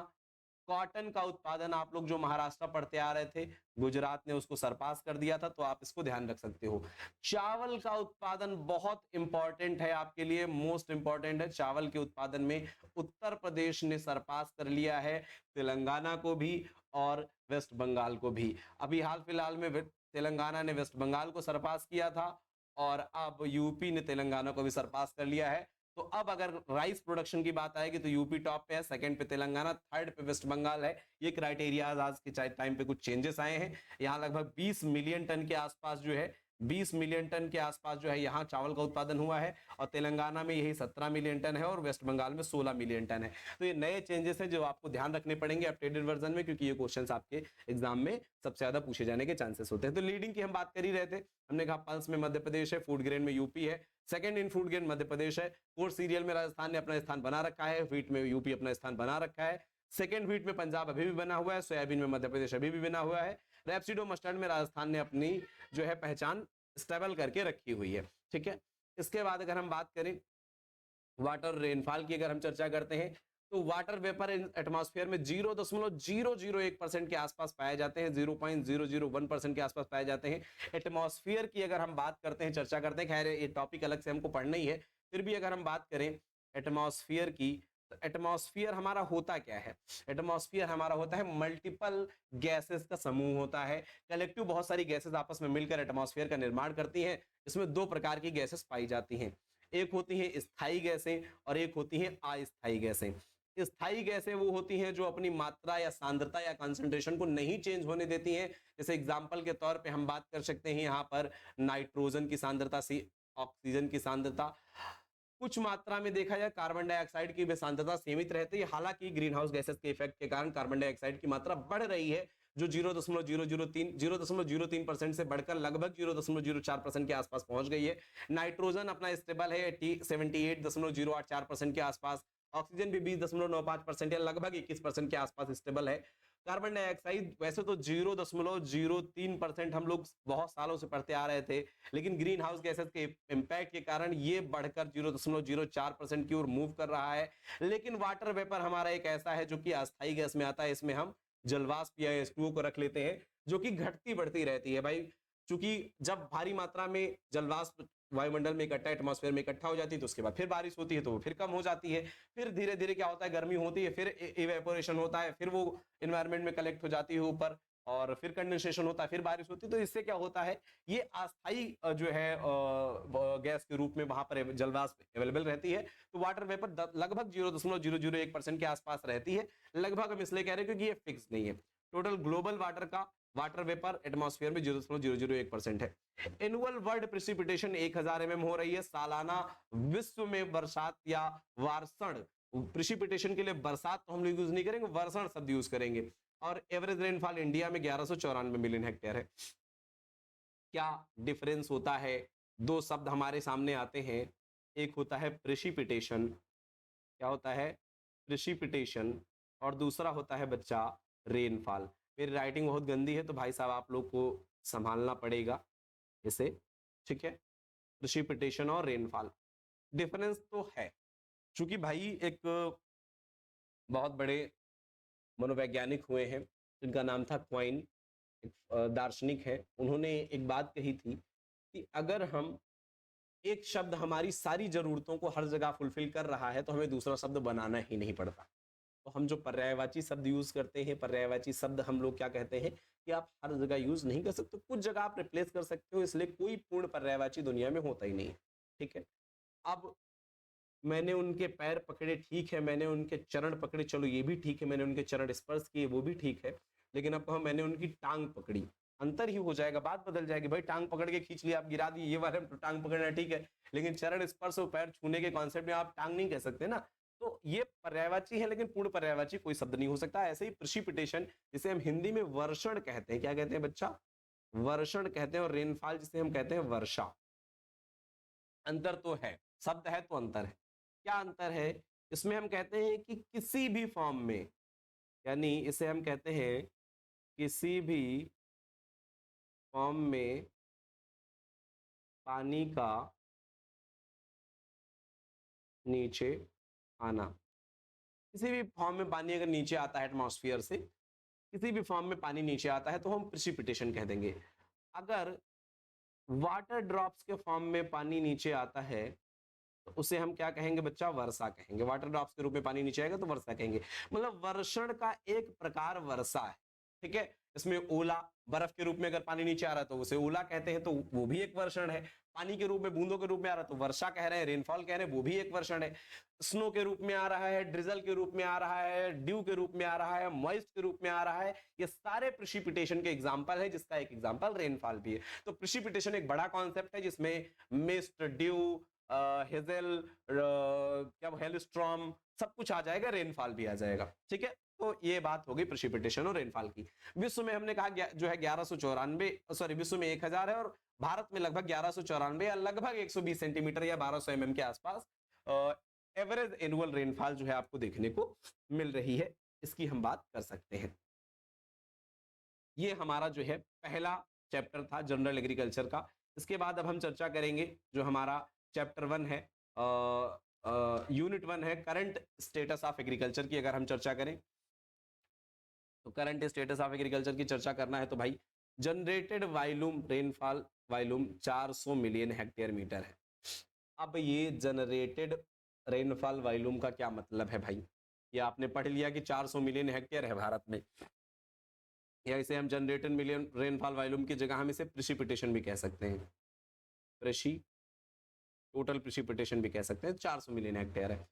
कॉटन का उत्पादन आप लोग जो महाराष्ट्र पढ़ते आ रहे थे, गुजरात ने उसको सरपास कर दिया था, तो आप इसको ध्यान रख सकते हो। चावल का उत्पादन बहुत इंपॉर्टेंट है आपके लिए, मोस्ट इंपॉर्टेंट है। चावल के उत्पादन में उत्तर प्रदेश ने सरपास कर लिया है तेलंगाना को भी और वेस्ट बंगाल को भी। अभी हाल फिलहाल में तेलंगाना ने वेस्ट बंगाल को सरपास किया था, और अब यूपी ने तेलंगाना को भी सरपास कर लिया है। तो अब अगर राइस प्रोडक्शन की बात आएगी, तो यूपी टॉप पे है, सेकंड पे तेलंगाना, थर्ड पे वेस्ट बंगाल है। ये क्राइटेरिया आज के टाइम पे कुछ चेंजेस आए हैं। यहाँ लगभग 20 मिलियन टन के आसपास जो है 20 मिलियन टन के आसपास जो है यहाँ चावल का उत्पादन हुआ है, और तेलंगाना में यही 17 मिलियन टन है, और वेस्ट बंगाल में 16 मिलियन टन है। तो ये नए चेंजेस हैं जो आपको ध्यान रखने पड़ेंगे अपडेटेड वर्जन में, क्योंकि ये क्वेश्चंस आपके एग्जाम में सबसे ज्यादा पूछे जाने के चांसेस होते हैं। तो लीडिंग की हम बात कर ही रहे थे, हमने कहा पल्स में मध्य प्रदेश है, फूड ग्रेन में यूपी है, second in food grain Madhya Pradesh है, कोर्स सीरियल में राजस्थान ने अपना स्थान बना रखा है, व्हीट में यूपी अपना स्थान बना रखा है, सेकंड व्हीट में पंजाब अभी भी बना हुआ है, सोयाबीन में मध्य प्रदेश अभी भी बना हुआ है, रेपसीडो मस्टर्ड में राजस्थान ने अपनी जो है पहचान स्टेबल करके रखी हुई है। ठीक है, इसके बाद अगर हम बात करें वाटर रेनफॉल की, अगर हम चर्चा करते हैं तो वाटर वेपर इन एटमॉस्फेयर में 0.001% के आसपास पाए जाते हैं, 0.001% के आसपास पाए जाते हैं। एटमॉस्फेयर की अगर हम बात करते हैं, चर्चा करते हैं, खैर ये टॉपिक अलग से हमको पढ़ना ही है, फिर भी अगर हम बात करें एटमॉस्फेयर की, तो एटमॉस्फेयर हमारा होता क्या है? एटमॉस्फेयर हमारा होता है मल्टीपल गैसेस का समूह होता है, कलेक्टिव बहुत सारी गैसेस आपस में मिलकर एटमॉस्फेयर का निर्माण करती हैं। इसमें दो प्रकार की गैसेस पाई जाती हैं, एक होती हैं स्थायी गैसें और एक होती हैं अस्थायी गैसें। स्थायी गैसें वो होती हैं जो अपनी मात्रा या सांद्रता या कंसंट्रेशन को नहीं चेंज होने देती हैं। जैसे एग्जांपल के तौर पे हम बात कर सकते हैं यहाँ पर नाइट्रोजन की सांद्रता से ऑक्सीजन की सांद्रता, कुछ मात्रा में देखा जाए कार्बन डाइऑक्साइड की भी सांद्रता सीमित रहती है। हालांकि ग्रीन हाउस गैसेस के इफेक्ट के कारण कार्बन डाइऑक्साइड की मात्रा बढ़ रही है, जो 0.003% से बढ़कर लगभग 0.04% के आसपास पहुंच गई है। नाइट्रोजन अपना स्टेबल है 78.084% के आसपास, ऑक्सीजन भी 20.95% या लगभग 21% के आसपास स्टेबल है। कार्बन डाइऑक्साइड वैसे तो 0.03% हम लोग बहुत सालों से पढ़ते आ रहे थे, लेकिन ग्रीन हाउस गैसेस के इंपैक्ट के कारण ये बढ़कर 0.04% की ओर मूव कर रहा है। लेकिन वाटर वेपर हमारा एक ऐसा है जो कि अस्थायी गैस में आता है, इसमें हम जलवाष्प या H2O को रख लेते हैं, जो कि घटती बढ़ती रहती है भाई, क्योंकि जब भारी मात्रा में जलवाष्प वायुमंडल में इकट्ठा, एटमॉस्फेयर में इकट्ठा हो जाती है तो उसके बाद फिर बारिश होती है तो वो फिर कम हो जाती है, फिर धीरे धीरे क्या होता है, गर्मी होती है, फिर इवेपोरेशन होता है, फिर वो एनवायरनमेंट में कलेक्ट हो जाती है ऊपर, और फिर कंडेंसेशन होता है, फिर बारिश होती है। तो इससे क्या होता है, ये अस्थायी जो है गैस के रूप में वहां पर जलवाष्प अवेलेबल रहती है। तो वाटर वेपर लगभग 0.001% के आसपास रहती है। लगभग हम इसलिए कह रहे हैं क्योंकि ये फिक्स नहीं है। टोटल ग्लोबल वाटर का वाटर वेपर एटमॉस्फेयर में 0.001% है। एनुअल वर्ल्ड प्रेसिपिटेशन 1000 mm हो रही है। सालाना विश्व में बरसात या वार्षण, प्रेसिपिटेशन के लिए बरसात तो हम लोग यूज नहीं करेंगे, वर्षण शब्द यूज करेंगे। और एवरेज रेनफॉल इंडिया में 1194 मिलियन हेक्टेयर है। क्या डिफरेंस होता है? दो शब्द हमारे सामने आते हैं, एक होता है प्रेसिपिटेशन, क्या होता है? प्रेसिपिटेशन, और दूसरा होता है बच्चा रेनफॉल। मेरी राइटिंग बहुत गंदी है तो भाई साहब आप लोग को संभालना पड़ेगा इसे, ठीक है? प्रेसिपिटेशन और रेनफॉल डिफरेंस तो है, क्योंकि भाई एक बहुत बड़े मनोवैज्ञानिक हुए हैं जिनका नाम था क्वाइन, एक दार्शनिक है, उन्होंने एक बात कही थी कि अगर हम एक शब्द हमारी सारी जरूरतों को हर जगह फुलफिल कर रहा है तो हमें दूसरा शब्द बनाना ही नहीं पड़ता। तो हम जो पर्यायवाची शब्द यूज करते हैं, पर्यायवाची शब्द हम लोग क्या कहते हैं कि आप हर जगह यूज नहीं कर सकते, कुछ जगह आप रिप्लेस कर सकते हो, इसलिए कोई पूर्ण पर्यायवाची दुनिया में होता ही नहीं है। ठीक है, अब मैंने उनके पैर पकड़े, ठीक है, मैंने उनके चरण पकड़े, चलो ये भी ठीक है, मैंने उनके चरण स्पर्श किए, वो भी ठीक है, लेकिन अब हम मैंने उनकी टांग पकड़ी, अंतर ही हो जाएगा, बात बदल जाएगी। भाई टांग पकड़ के खींच लिया, आप गिरा दिए, ये वाले तो टांग पकड़ना ठीक है, लेकिन चरण स्पर्श और पैर छूने के कॉन्सेप्ट में आप टांग नहीं कह सकते ना। तो ये पर्यायवाची है, लेकिन पूर्ण पर्यायवाची कोई शब्द नहीं हो सकता। ऐसे ही प्रेसिपिटेशन, जिसे हम हिंदी में वर्षण कहते हैं, क्या कहते हैं बच्चा? वर्षण कहते हैं। और रेनफॉल जिसे हम कहते हैं वर्षा। अंतर तो है, शब्द है तो अंतर है। क्या अंतर है? इसमें हम कहते हैं कि किसी भी फॉर्म में, यानी इसे हम कहते हैं किसी भी फॉर्म में पानी का नीचे आना, किसी भी फॉर्म में पानी अगर नीचे आता है एटमॉस्फेयर से, किसी भी फॉर्म में पानी नीचे आता है तो हम प्रेसिपिटेशन कह देंगे। अगर वाटर ड्रॉप्स के फॉर्म में पानी नीचे आता है तो उसे हम क्या कहेंगे बच्चा? वर्षा कहेंगे। वाटर ड्रॉप्स के रूप में पानी नीचे आएगा तो वर्षा कहेंगे। मतलब वर्षण का एक प्रकार वर्षा है। ठीक है। इसमें ओला, बर्फ के रूप में अगर पानी नीचे आ रहा है तो उसे ओला कहते हैं, तो वो भी एक वर्षण है। पानी के रूप में, बूंदों के रूप में आ रहा है तो वर्षा कह रहे हैं, रेनफॉल कह रहे हैं, वो भी एक वर्षण है। स्नो के रूप में आ रहा है, ड्रिजल के रूप में आ रहा है, ड्यू के रूप में आ रहा है, मॉइस्ट के रूप में आ रहा है, ये सारे प्रिसिपिटेशन के एग्जांपल है, जिसका एक एग्जांपल रेनफॉल भी है। तो प्रिसिपिटेशन एक बड़ा कॉन्सेप्ट है जिसमें मिस्ट, ड्यू, हेजल, क्या हेलस्ट्रॉम, सब कुछ आ जाएगा, रेनफॉल भी आ जाएगा, ठीक है। तो ये बात होगी प्रेसिपिटेशन और रेनफॉल की। विश्व में हमने कहा जो है 1194, सॉरी विश्व में 1000 है और भारत में लगभग 1194 या लगभग 120 सेंटीमीटर या 1200 mm के आसपास एवरेज एनुअल रेनफॉल जो है आपको देखने को मिल रही है, इसकी हम बात कर सकते हैं। ये हमारा जो है पहला चैप्टर था जनरल एग्रीकल्चर का। इसके बाद अब हम चर्चा करेंगे जो हमारा चैप्टर 1 है, यूनिट 1 है, करंट स्टेटस ऑफ एग्रीकल्चर की अगर हम चर्चा करें तो करंट स्टेटस ऑफ एग्रीकल्चर की चर्चा करना है तो भाई generated volume, rainfall volume 400 million hectare metre है। अब ये जनरेटेड रेनफॉल वॉल्यूम का क्या मतलब है भाई? ये आपने पढ़ लिया कि 400 मिलियन हेक्टेयर है भारत में, या इसे हम जनरेटेड मिलियन रेनफॉल वॉल्यूम की जगह हम इसे प्रेसिपिटेशन भी कह सकते हैं, टोटल प्रेसिपिटेशन भी कह सकते हैं, 400 मिलियन हेक्टेयर है।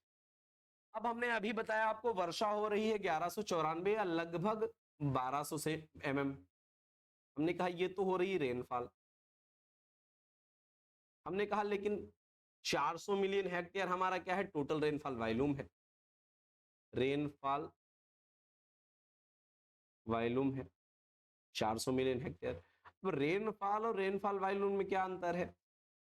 अब हमने अभी बताया आपको वर्षा हो रही है 1194 या लगभग 1200 से mm। हमने कहा ये तो हो रही रेनफॉल। हमने कहा लेकिन 400 मिलियन हेक्टेयर हमारा क्या है? टोटल रेनफॉल वॉल्यूम है, रेनफॉल वॉल्यूम है 400 मिलियन हेक्टेयर। अब रेनफॉल और रेनफॉल वॉल्यूम में क्या अंतर है?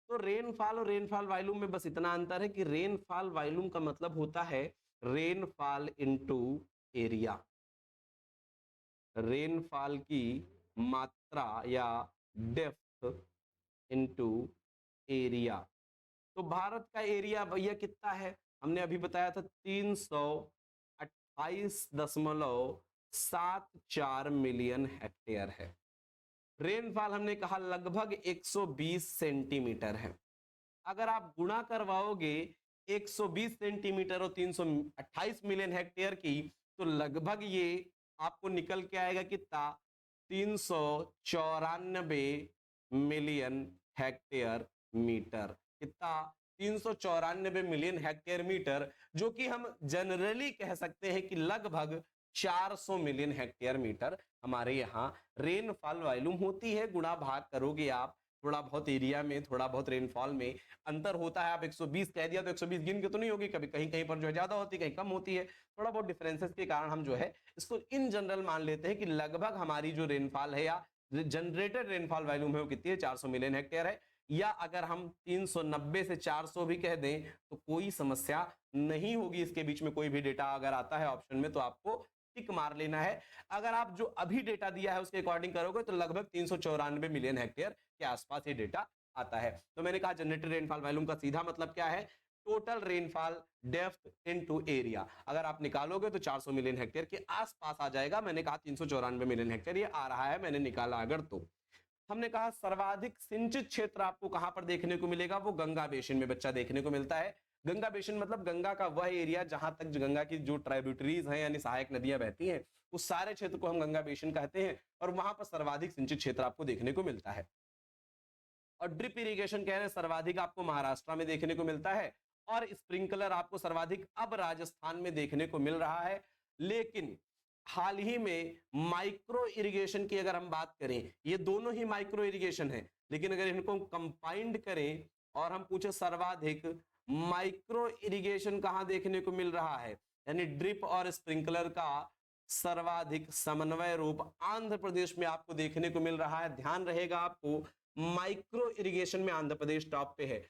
तो रेनफॉल और रेनफॉल वॉल्यूम में बस इतना अंतर है कि रेनफॉल वॉल्यूम का मतलब होता है रेनफॉल इनटू एरिया, रेनफॉल की मात्रा या डेप्थ इनटू एरिया। तो भारत का एरिया भैया कितना है? हमने अभी बताया था 328.74 मिलियन हेक्टेयर है। रेनफॉल हमने कहा लगभग 120 सेंटीमीटर है। अगर आप गुणा करवाओगे 120 सेंटीमीटर और 328 मिलियन हेक्टेयर की, तो लगभग ये आपको निकल के आएगा कितना? 394 मिलियन हेक्टेयर मीटर। कितना? 394 मिलियन हेक्टेयर मीटर, जो कि हम जनरली कह सकते हैं कि लगभग 400 मिलियन हेक्टेयर मीटर हमारे यहाँ रेनफॉल वॉल्यूम होती है। गुणा भाग करोगे आप, थोड़ा बहुत एरिया में, थोड़ा बहुत रेनफॉल में अंतर होता है। आप 120 कह दिया तो 120 गिन के तो नहीं होगी, कभी कहीं कहीं पर जो है ज्यादा होती है, कहीं कम होती है, थोड़ा बहुत डिफरेंसेस के कारण हम जो है इसको इन जनरल मान लेते हैं कि लगभग हमारी जो रेनफॉल है या जनरेटेड रेनफॉल वॉल्यूम है वो कितनी है? 400 मिलियन हेक्टेयर है। या अगर हम 390 से 400 भी कह दें तो कोई समस्या नहीं होगी। इसके बीच में कोई भी डेटा अगर आता है ऑप्शन में तो आपको टिक मार लेना है। अगर आप जो अभी डेटा दिया है उसके अकॉर्डिंग करोगे तो लगभग 394 मिलियन हेक्टेयर के आसपास ये डेटा आता है। तो मैंने कहा जनरेटेड रेनफॉल वॉल्यूम का सीधा मतलब क्या है? Total rainfall depth into area. अगर आप निकालोगे तो 400 मिलियन हेक्टेयर के आसपास आ जाएगा। मैंने कहा 394 मिलियन हेक्टेयर ये आ रहा है, मैंने निकाला अगर तो। हमने कहा सर्वाधिक सिंचित क्षेत्र आपको कहां पर देखने को मिलेगा? वो गंगा बेसिन में बच्चा देखने को मिलता है। गंगा बेसिन मतलब गंगा का वह एरिया जहां तक गंगा की जो ट्राइब्यूटरीज हैं यानी सहायक नदियां बहती हैं, उस सारे क्षेत्र को हम गंगा बेसिन कहते हैं और वहां पर सर्वाधिक सिंचित क्षेत्र आपको देखने को मिलता है। और ड्रिप इरिगेशन कह रहे हैं सर्वाधिक आपको महाराष्ट्र में देखने को मिलता है और स्प्रिंकलर आपको सर्वाधिक अब राजस्थान में देखने को मिल रहा है। लेकिन हाल ही में माइक्रो इरिगेशन की अगर हम बात करें, ये दोनों ही माइक्रो इरिगेशन है, लेकिन अगर इनको कंबाइंड करें और हम पूछे सर्वाधिक माइक्रो इरिगेशन कहां देखने को मिल रहा है, यानी ड्रिप और स्प्रिंकलर का सर्वाधिक समन्वय रूप आंध्र प्रदेश में आपको देखने को मिल रहा है। ध्यान रहेगा आपको, माइक्रो इरिगेशन में आंध्र प्रदेश टॉप पे है।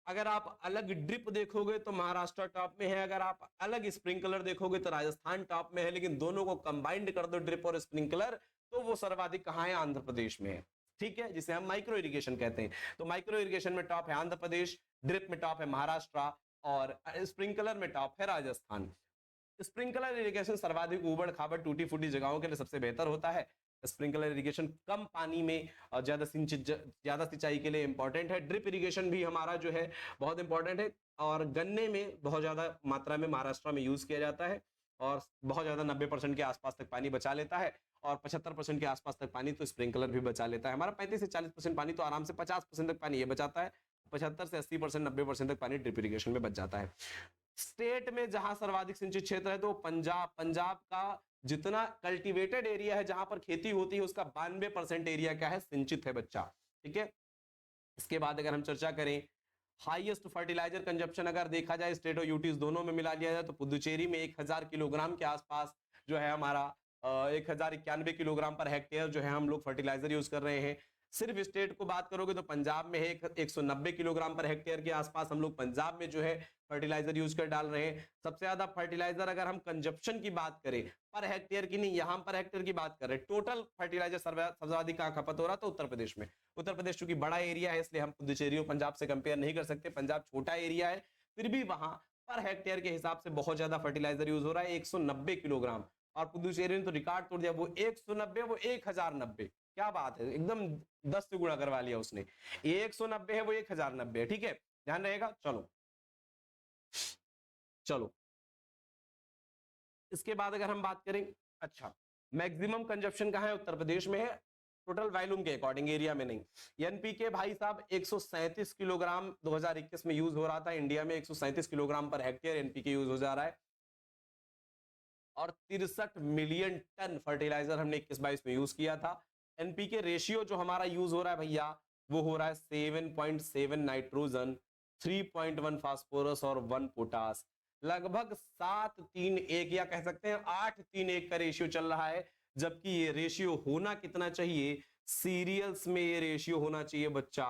अगर आप अलग ड्रिप देखोगे तो महाराष्ट्र टॉप में है, अगर आप अलग स्प्रिंकलर देखोगे तो राजस्थान टॉप में है, लेकिन दोनों को कंबाइंड कर दो ड्रिप और स्प्रिंकलर तो वो सर्वाधिक कहां है? आंध्र प्रदेश में है। ठीक है, जिसे हम माइक्रो इरिगेशन कहते हैं। तो माइक्रो इरिगेशन में टॉप है आंध्र प्रदेश, ड्रिप में टॉप है महाराष्ट्र और स्प्रिंकलर में टॉप है राजस्थान। स्प्रिंकलर इरिगेशन सर्वाधिक ऊबड़ खाबड़ टूटी फूटी जगहों के लिए सबसे बेहतर होता है। स्प्रिंकलर इरिगेशन कम पानी में ज्यादा सिंचाई के लिए इंपॉर्टेंट है। ड्रिप इरिगेशन भी हमारा जो है बहुत इंपॉर्टेंट है और गन्ने में बहुत ज्यादा मात्रा में महाराष्ट्र में यूज किया जाता है और बहुत ज्यादा 90% के आसपास तक पानी बचा लेता है। और 75% के आसपास तक पानी तो स्प्रिंकलर भी बचा लेता है। हमारा 35 से 40% पानी तो आराम से 50% तक पानी ये बचाता है, 75 से 80%, 90% तक पानी ड्रिप इरिगेशन में बच जाता है। स्टेट में जहां सर्वाधिक सिंचित क्षेत्र है तो पंजाब का जितना कल्टीवेटेड एरिया है, जहां पर खेती होती है, उसका 92% एरिया क्या है, सिंचित है बच्चा। ठीक है, इसके बाद अगर हम चर्चा करें हाईएस्ट फर्टिलाइजर कंजप्शन अगर देखा जाए स्टेट और यूटीज दोनों में मिला लिया जाए तो पुदुचेरी में 1000 किलोग्राम के आसपास जो है हमारा 1091 किलोग्राम पर हेक्टेयर जो है हम लोग फर्टिलाइजर यूज कर रहे हैं। सिर्फ स्टेट को बात करोगे तो पंजाब में है 190 किलोग्राम पर हेक्टेयर के आसपास हम लोग पंजाब में जो है फर्टिलाइजर यूज कर डाल रहे हैं। सबसे ज्यादा फर्टिलाइजर अगर हम कंजप्शन की बात करें, पर हेक्टेयर की नहीं, यहां पर हेक्टेयर की बात कर रहे हैं, टोटल फर्टिलाइजर सबसे अधिक कहां खपत हो रहा था, उत्तर प्रदेश में। उत्तर प्रदेश चूंकि बड़ा एरिया है इसलिए हम पुदुचेरी और पंजाब से कंपेयर नहीं कर सकते, पंजाब छोटा एरिया है, फिर भी वहां पर हेक्टेयर के हिसाब से बहुत ज्यादा फर्टिलाइजर यूज हो रहा है, 190 किलोग्राम। और पुदुचेरी ने तो रिकॉर्ड तोड़ दिया, वो 190 वो 1090, क्या बात है, एकदम 10 से गुणा करवा लिया उसने। 190 है वो 1090 है, ठीक है, ध्यान रहेगा। चलो चलो इसके बाद अगर हम बात करें, अच्छा मैक्सिमम कंजप्शन कहां है, उत्तर प्रदेश में है, टोटल वॉल्यूम के अकॉर्डिंग, एरिया में नहीं। एनपीके भाई साहब 137 किलोग्राम 2021 में यूज हो रहा था, इंडिया में 137 kilogram per hectare NPK use हो जा रहा है, और 63 मिलियन टन फर्टिलाइजर हमने 21-22 में यूज किया था। एनपीके रेशियो जो हमारा यूज हो रहा है भैया वो हो रहा है 7.7 नाइट्रोजन, 3.1 फास्फोरस और 1 पोटास, लगभग 7:3:1 या कह सकते हैं 8:3:1 का रेशियो चल रहा है। जबकि ये रेशियो होना कितना चाहिए, सीरियल्स में ये रेशियो होना चाहिए बच्चा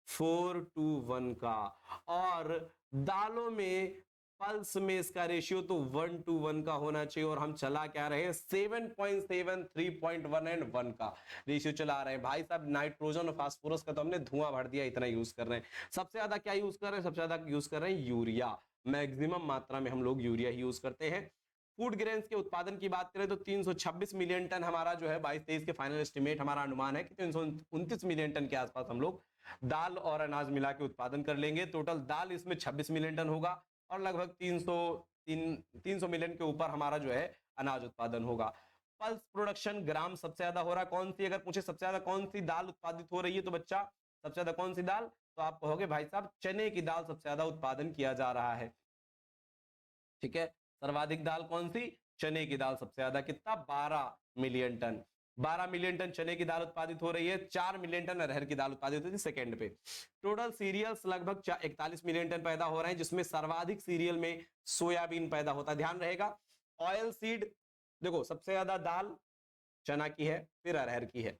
4:1 का, और दालों में पल्स में इसका रेशियो तो 1:1 का होना चाहिए, और हम चला क्या रहे हैं 7.7, 3.1 एंड 1 का रेशियो चला रहे हैं। भाई साहब नाइट्रोजन और फास्फोरस का तो हमने धुआं भर दिया, इतना यूज कर रहे हैं। सबसे ज्यादा क्या यूज कर रहे हैं, सबसे ज्यादा यूज कर रहे हैं यूरिया, मैक्सिमम मात्रा में हम लोग यूरिया ही यूज करते हैं। फूड ग्रेन्स के उत्पादन की बात करें तो 326 मिलियन टन हमारा जो है 22-23 के फाइनल एस्टिमेट हमारा अनुमान है कि 329 मिलियन टन के आसपास हम लोग दाल और अनाज मिला के उत्पादन कर लेंगे। टोटल दाल इसमें 26 मिलियन टन होगा और लगभग 300 मिलियन के ऊपर हमारा जो है अनाज उत्पादन होगा। पल्स प्रोडक्शन ग्राम सबसे ज्यादा हो रहा है, कौन सी, अगर पूछे सबसे ज्यादा कौन सी दाल उत्पादित हो रही है तो बच्चा सबसे ज्यादा कौन सी दाल, तो आप कहोगे भाई साहब चने की दाल सबसे ज्यादा उत्पादन किया जा रहा है। ठीक है, सर्वाधिक दाल कौन सी, चने की दाल सबसे ज्यादा, कितना 12 मिलियन टन, 12 मिलियन टन चने की दाल उत्पादित हो रही है, 4 मिलियन टन अरहर की दाल उत्पादित होती है सेकंड पे। टोटल सीरियल्स लगभग 41 मिलियन टन पैदा हो रहे हैं, जिसमें सर्वाधिक सीरियल में सोयाबीन पैदा होता है, ध्यान रहेगा। ऑयल सीड देखो सबसे ज्यादा दाल चना की है, फिर अरहर की है,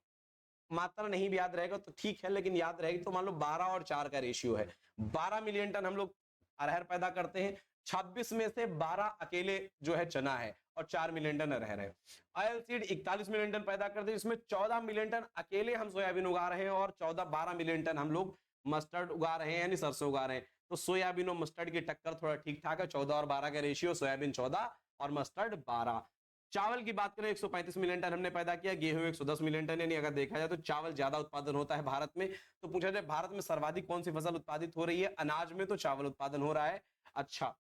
मात्रा नहीं भी याद रहेगा तो ठीक है, लेकिन याद रहेगी तो मान लो 12 और 4 का रेशियो है, 12 मिलियन टन हम लोग अरहर पैदा करते हैं, 26 में से 12 अकेले जो है चना है और 4 मिलियन टन अरहर है। ऑयल सीड 41 मिलियन टन पैदा करते हैं, इसमें 14 मिलियन टन अकेले हम सोयाबीन उगा रहे हैं और 12 मिलियन टन हम लोग मस्टर्ड उगा रहे हैं, यानी सरसों उगा रहे हैं। तो सोयाबीन और मस्टर्ड की टक्कर थोड़ा ठीक ठाक है, 14 और 12 का रेशियो, सोयाबीन 14 और मस्टर्ड 12। चावल की बात करें 135 मिलियन टन हमने पैदा किया, गेहूं 110 मिलियन टन, यानी अगर देखा जाए तो चावल ज्यादा उत्पादन होता है भारत में। तो पूछा जाए भारत में सर्वाधिक कौन सी फसल उत्पादित हो रही है, अनाज में तो चावल उत्पादन हो रहा है। अच्छा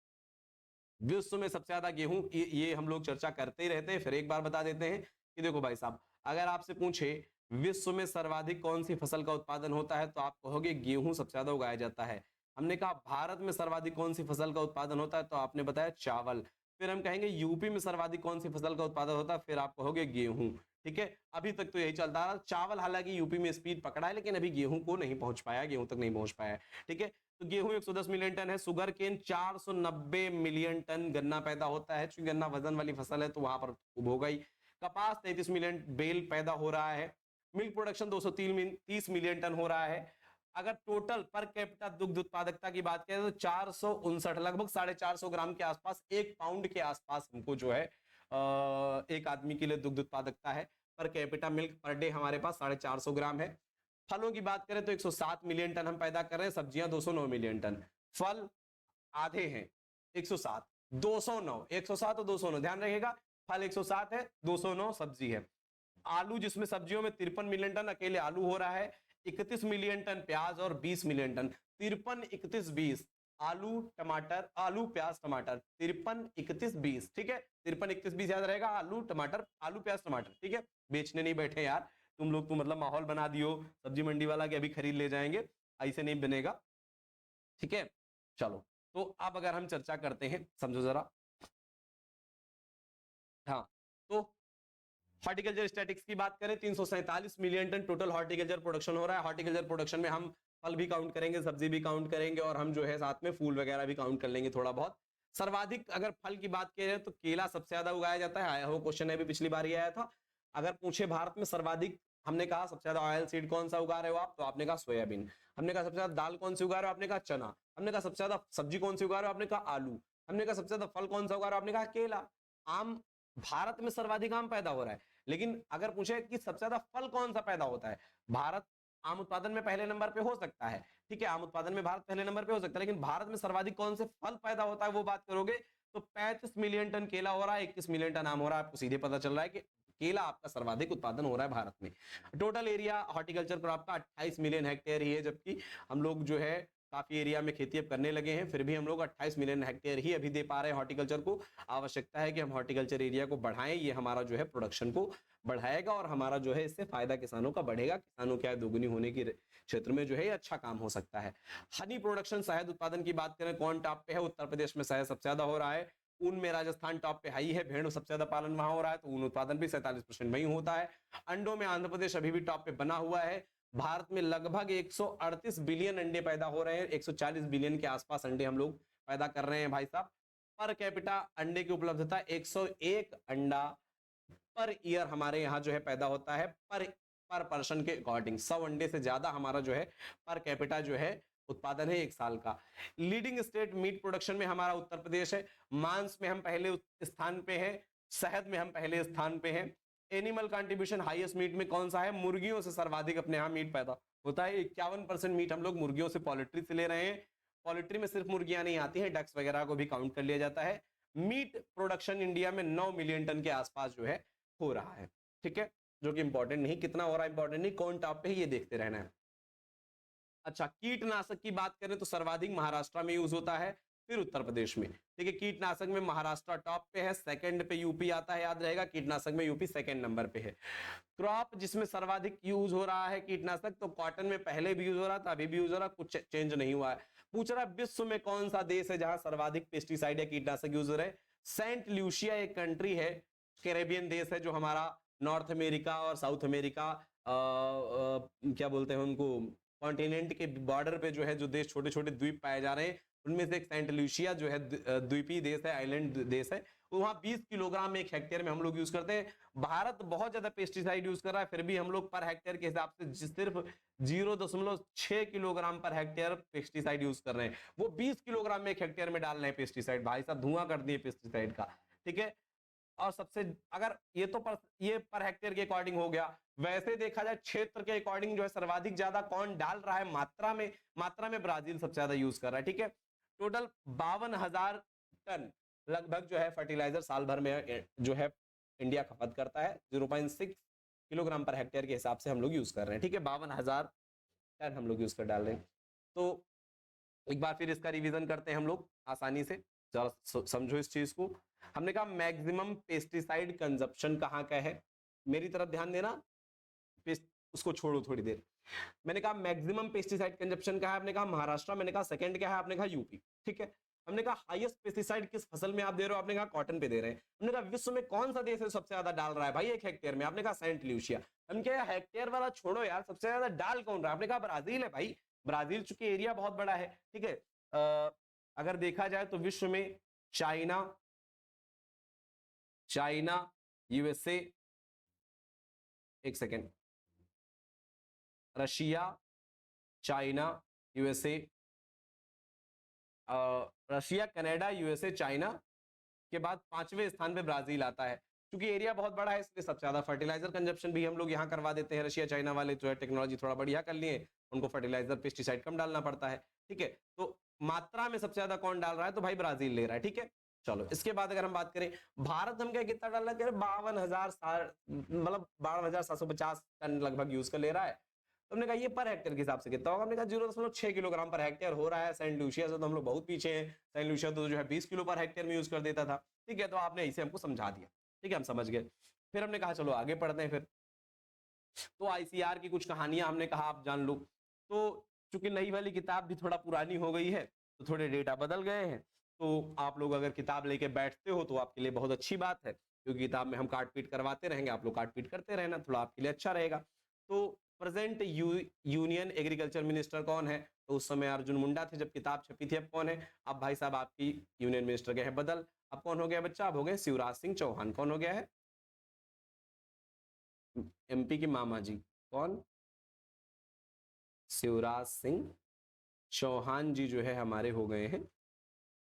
विश्व में सबसे ज्यादा गेहूं, ये हम लोग चर्चा करते ही रहते हैं, फिर एक बार बता देते हैं कि देखो भाई साहब अगर आपसे पूछे विश्व में सर्वाधिक कौन सी फसल का उत्पादन होता है तो आप कहोगे गेहूं सबसे ज्यादा उगाया जाता है। हमने कहा भारत में सर्वाधिक कौन सी फसल का उत्पादन होता है तो आपने बताया चावल। फिर हम कहेंगे यूपी में सर्वाधिक कौन सी फसल का उत्पादन होता है, फिर आप कहोगे गेहूं। ठीक है, अभी तक तो यही चलता रहा, चावल हालांकि यूपी में स्पीड पकड़ा है लेकिन अभी गेहूं को नहीं पहुंच पाया, गेहूं तक नहीं पहुंच पाया। ठीक है, तो गेहूं 110 मिलियन टन है, सुगर केन 490 मिलियन टन, गन्ना पैदा होता है, चूंकि गन्ना वजन वाली फसल है तो वहां पर खूब हो गई। कपास 33 मिलियन बेल पैदा हो रहा है। मिल्क प्रोडक्शन 230 मिलियन टन हो रहा है। अगर टोटल पर कैपिटा दुग्ध उत्पादकता की बात करें तो 459, लगभग 450 ग्राम के आसपास, 1 पाउंड के आसपास हमको जो है एक आदमी के लिए दुग्ध उत्पादकता है। Per capita milk per day हमारे पास 450 ग्राम है। फलों की बात करें तो 107 मिलियन टन हम पैदा कर रहे हैं, सब्जियां 209 मिलियन टन, फल आधे हैं 107, 209, 107 और 209 ध्यान रखिएगा, फल 107 है, 209 सब्जी है। आलू जिसमें सब्जियों में 53 मिलियन टन अकेले आलू हो रहा है, 31 मिलियन टन प्याज और 20 मिलियन टन, 53, 31, 20 आलू टमाटर, आलू प्याज टमाटर 53 31 20, ठीक है, 53 31 20 याद रहेगा, आलू टमाटर, आलू प्याज टमाटर, ठीक है। बेचने नहीं बैठे यार तुम लोग, तो मतलब माहौल बना दियो सब्जी मंडी वाला कि अभी खरीद ले जाएंगे, ऐसे नहीं बनेगा, ठीक है। चलो, तो अब अगर हम चर्चा करते हैं, समझो जरा, हाँ, तो हॉर्टिकल्चर स्टैटिक्स की बात करें, 347 million tonne total horticulture production हो रहा है। हॉर्टिकल्चर प्रोडक्शन में हम फल भी काउंट करेंगे, सब्जी भी काउंट करेंगे, और हम जो है साथ में फूल वगैरह भी काउंट कर लेंगे थोड़ा बहुत। सर्वाधिक अगर फल की बात करें तो केला सबसे ज्यादा उगाया जाता है, आया हो क्वेश्चन है भी, पिछली बार ही आया था। अगर पूछे भारत में सर्वाधिक, हमने कहा सबसे ज्यादा ऑयल सीड कौन सा उगा रहे हो आप, तो आपने कहा सोयाबीन। हमने कहा सबसे ज्यादा दाल कौन सी उगा रहे हो, आपने कहा चना। हमने कहा सबसे ज्यादा सब्जी कौन सी उगा रहे हो, आपने कहा आलू। हमने कहा सबसे ज्यादा फल कौन सा उगा रहे हो, आपने कहा केला। आम, भारत में सर्वाधिक आम पैदा हो रहा है, लेकिन अगर पूछे कि सबसे ज्यादा फल कौन सा पैदा होता है, भारत आम उत्पादन में पहले नंबर पे हो सकता है, ठीक है, आम उत्पादन में भारत पहले नंबर पे हो सकता है, लेकिन भारत में सर्वाधिक कौन से फल पैदा होता है वो बात करोगे तो 35 मिलियन टन केला हो रहा है, 21 मिलियन टन आम हो रहा है। आपको सीधे पता चल रहा है कि केला आपका सर्वाधिक उत्पादन हो रहा है भारत में। टोटल एरिया हॉर्टिकल्चर क्रॉप का 28 मिलियन हेक्टेयर ही है, जबकि हम लोग जो है काफी एरिया में खेती अब करने लगे हैं, फिर भी हम लोग 28 मिलियन हेक्टेयर ही अभी दे पा रहे हैं हॉर्टिकल्चर को। आवश्यकता है कि हम हॉर्टिकल्चर एरिया को बढ़ाएं, ये हमारा जो है प्रोडक्शन को बढ़ाएगा, और हमारा जो है इससे फायदा किसानों का बढ़ेगा, किसानों की आय दोगुनी होने की क्षेत्र में जो है अच्छा काम हो सकता है। हनी प्रोडक्शन, शहद उत्पादन की बात करें, कौन टॉप पे है, उत्तर प्रदेश में शहद सबसे ज्यादा हो रहा है। ऊन में राजस्थान टॉप पे हाई है, भेड़ सबसे ज्यादा पालन वहां हो रहा है, तो ऊन उत्पादन भी 47% वही होता है। अंडों में आंध्र प्रदेश अभी भी टॉप पे बना हुआ है। भारत में लगभग 138 बिलियन अंडे पैदा हो रहे हैं, 140 बिलियन के आसपास अंडे हम लोग पैदा कर रहे हैं भाई साहब। पर कैपिटा अंडे की उपलब्धता 101 अंडा पर ईयर हमारे यहाँ जो है पैदा होता है, पर पर्सन के अकॉर्डिंग 100 अंडे से ज्यादा हमारा जो है पर कैपिटा जो है उत्पादन है एक साल का। लीडिंग स्टेट मीट प्रोडक्शन में हमारा उत्तर प्रदेश है। मांस में हम पहले स्थान पे हैं, शहद में हम पहले स्थान पे हैं। एनिमल कंट्रीब्यूशन हाईएस्ट मीट में कौन सा है, मुर्गियों से सर्वाधिक अपने यहाँ मीट पैदा होता है। 51% मीट हम लोग मुर्गियों से, पोल्ट्री से ले रहे हैं। पोल्ट्री में सिर्फ मुर्गियां नहीं आती हैं, डक्स वगैरह को भी काउंट कर लिया जाता है। मीट प्रोडक्शन इंडिया में 9 मिलियन टन के आसपास जो है हो रहा है, ठीक है, जो कि इंपॉर्टेंट नहीं, कितना हो रहा है इंपॉर्टेंट नहीं, कौन टॉप पे है ये देखते रहना है। अच्छा, कीटनाशक की बात करें तो सर्वाधिक महाराष्ट्र में यूज होता है, फिर उत्तर प्रदेश में, ठीक है। कीटनाशक में महाराष्ट्र टॉप पे है, सेकंड पे यूपी आता है, याद रहेगा, कीटनाशक में यूपी सेकंड नंबर पे है। क्रॉप जिसमें सर्वाधिक यूज हो रहा है कीटनाशक, तो कॉटन में पहले भी यूज हो रहा था, अभी भी यूज हो रहा, कुछ चेंज नहीं हुआ है। पूछ रहा विश्व में कौन सा देश है जहां सर्वाधिक पेस्टिसाइड या कीटनाशक यूज हो रहे हैं। सेंट ल्यूसिया एक कंट्री है, कैरेबियन देश है, जो हमारा नॉर्थ अमेरिका और साउथ अमेरिका क्या बोलते हैं उनको, कॉन्टिनेंट के बॉर्डर पे जो है जो देश छोटे छोटे द्वीप पाए जा रहे हैं, उनमें से एक सेंट लूसिया जो है द्वीपीय देश है, आइलैंड देश है, वहां 20 किलोग्राम एक हेक्टेयर में हम लोग यूज करते हैं। भारत बहुत ज्यादा पेस्टिसाइड यूज कर रहा है, फिर भी हम लोग पर हेक्टेयर के हिसाब से सिर्फ 0.6 kilogram per hectare pesticide use कर रहे हैं। वो 20 किलोग्राम में एक हेक्टेयर में डाल रहे हैं पेस्टिसाइड, भाई साहब धुआं कर दिए पेस्टिसाइड का, ठीक है। और सबसे, अगर ये तो ये पर हेक्टेयर के अकॉर्डिंग हो गया, वैसे देखा जाए क्षेत्र के अकॉर्डिंग जो है सर्वाधिक ज्यादा कौन डाल रहा है मात्रा में ब्राजील सबसे ज्यादा यूज कर रहा है, ठीक है। टोटल 52,000 टन लगभग जो है फर्टिलाइजर साल भर में जो है इंडिया खपत करता है, 0.6 किलोग्राम पर हेक्टेयर के हिसाब से हम लोग यूज कर रहे हैं, ठीक है। 52,000 टन हम लोग यूज कर डाल रहे हैं। तो एक बार फिर इसका रिवीजन करते हैं हम लोग आसानी से, जरा समझो इस चीज को। हमने कहा मैक्सिमम पेस्टिसाइड कंजप्शन कहाँ का है, मेरी तरफ ध्यान देना, उसको छोड़ो थोड़ी देर। मैंने कहा मैक्सिमम पेस्टिसाइड कंजप्शन का है, आपने कहा महाराष्ट्र, मैंने कहा सेकंड क्या है, आपने कहा यूपी, ठीक है। हमने कहा हाईएस्ट पेस्टिसाइड किस फसल में आप दे रहे हो, आपने कहा कॉटन पे दे रहे हैं। हमने कहा विश्व में कौन सा देश है सबसे ज्यादा डाल रहा है भाई एक हेक्टेयर में, आपने कहा सेंट ल्यूसिया। हम क्या हेक्टेयर वाला छोड़ो यार, सबसे ज्यादा डाल कौन रहा है, आपने कहा ब्राजील है भाई। ब्राजील चूंकि एरिया बहुत बड़ा है, ठीक है। अगर देखा जाए तो विश्व में चाइना, यूएसए, एक second, Russia, China, USA, Russia, Canada, USA, China के बाद 5वें स्थान पे ब्राजील आता है। क्योंकि एरिया बहुत बड़ा है इसलिए सबसे ज्यादा फर्टिलाइजर कंजप्शन भी हम लोग यहाँ करवा देते हैं। रशिया चाइना वाले जो है टेक्नोलॉजी थोड़ा बढ़िया कर लिए, उनको फर्टिलाइजर पेस्टिसाइड कम डालना पड़ता है, ठीक है। तो मात्रा में सबसे ज्यादा कौन डाल रहा है, तो भाई ब्राजील ले रहा है, ठीक है। चलो इसके बाद अगर हम बात करें भारत, हम क्या कितना डाल रहे हैं, 52,000 मतलब 52,750 टन लगभग यूज कर ले रहा है। तो हमने कहा ये पर हेक्टेयर के हिसाब से कितना होगा, हमने कहा 0.6 किलोग्राम पर हेक्टेयर हो रहा है। सेंट लूसिया से तो हम लोग बहुत पीछे हैं, सेंट लूसिया तो जो है 20 किलो पर हेक्टेयर में यूज कर देता था। ठीक है, तो आपने इसे हमको समझा दिया, ठीक है, हम समझ गए। फिर हमने कहा चलो आगे पढ़ते हैं। फिर तो आईसीआर की कुछ कहानियां हमने कहा आप जान लो। तो चूंकि नई वाली किताब भी थोड़ा पुरानी हो गई है तो थोड़े डेटा बदल गए हैं, तो आप लोग अगर किताब लेके बैठते हो तो आपके लिए बहुत अच्छी बात है, क्योंकि किताब में हम काट पीट करवाते रहेंगे, आप लोग काट पीट करते रहना, थोड़ा आपके लिए अच्छा रहेगा। तो प्रेजेंट यूनियन एग्रीकल्चर मिनिस्टर कौन है, तो उस समय अर्जुन मुंडा थे जब किताब छपी थी। अब कौन है, अब भाई साहब आपकी यूनियन मिनिस्टर गए हैं बदल, अब कौन हो गया बच्चा, अब हो गए शिवराज सिंह चौहान। कौन हो गया है, एमपी के मामा जी, कौन, शिवराज सिंह चौहान जी जो है हमारे हो गए हैं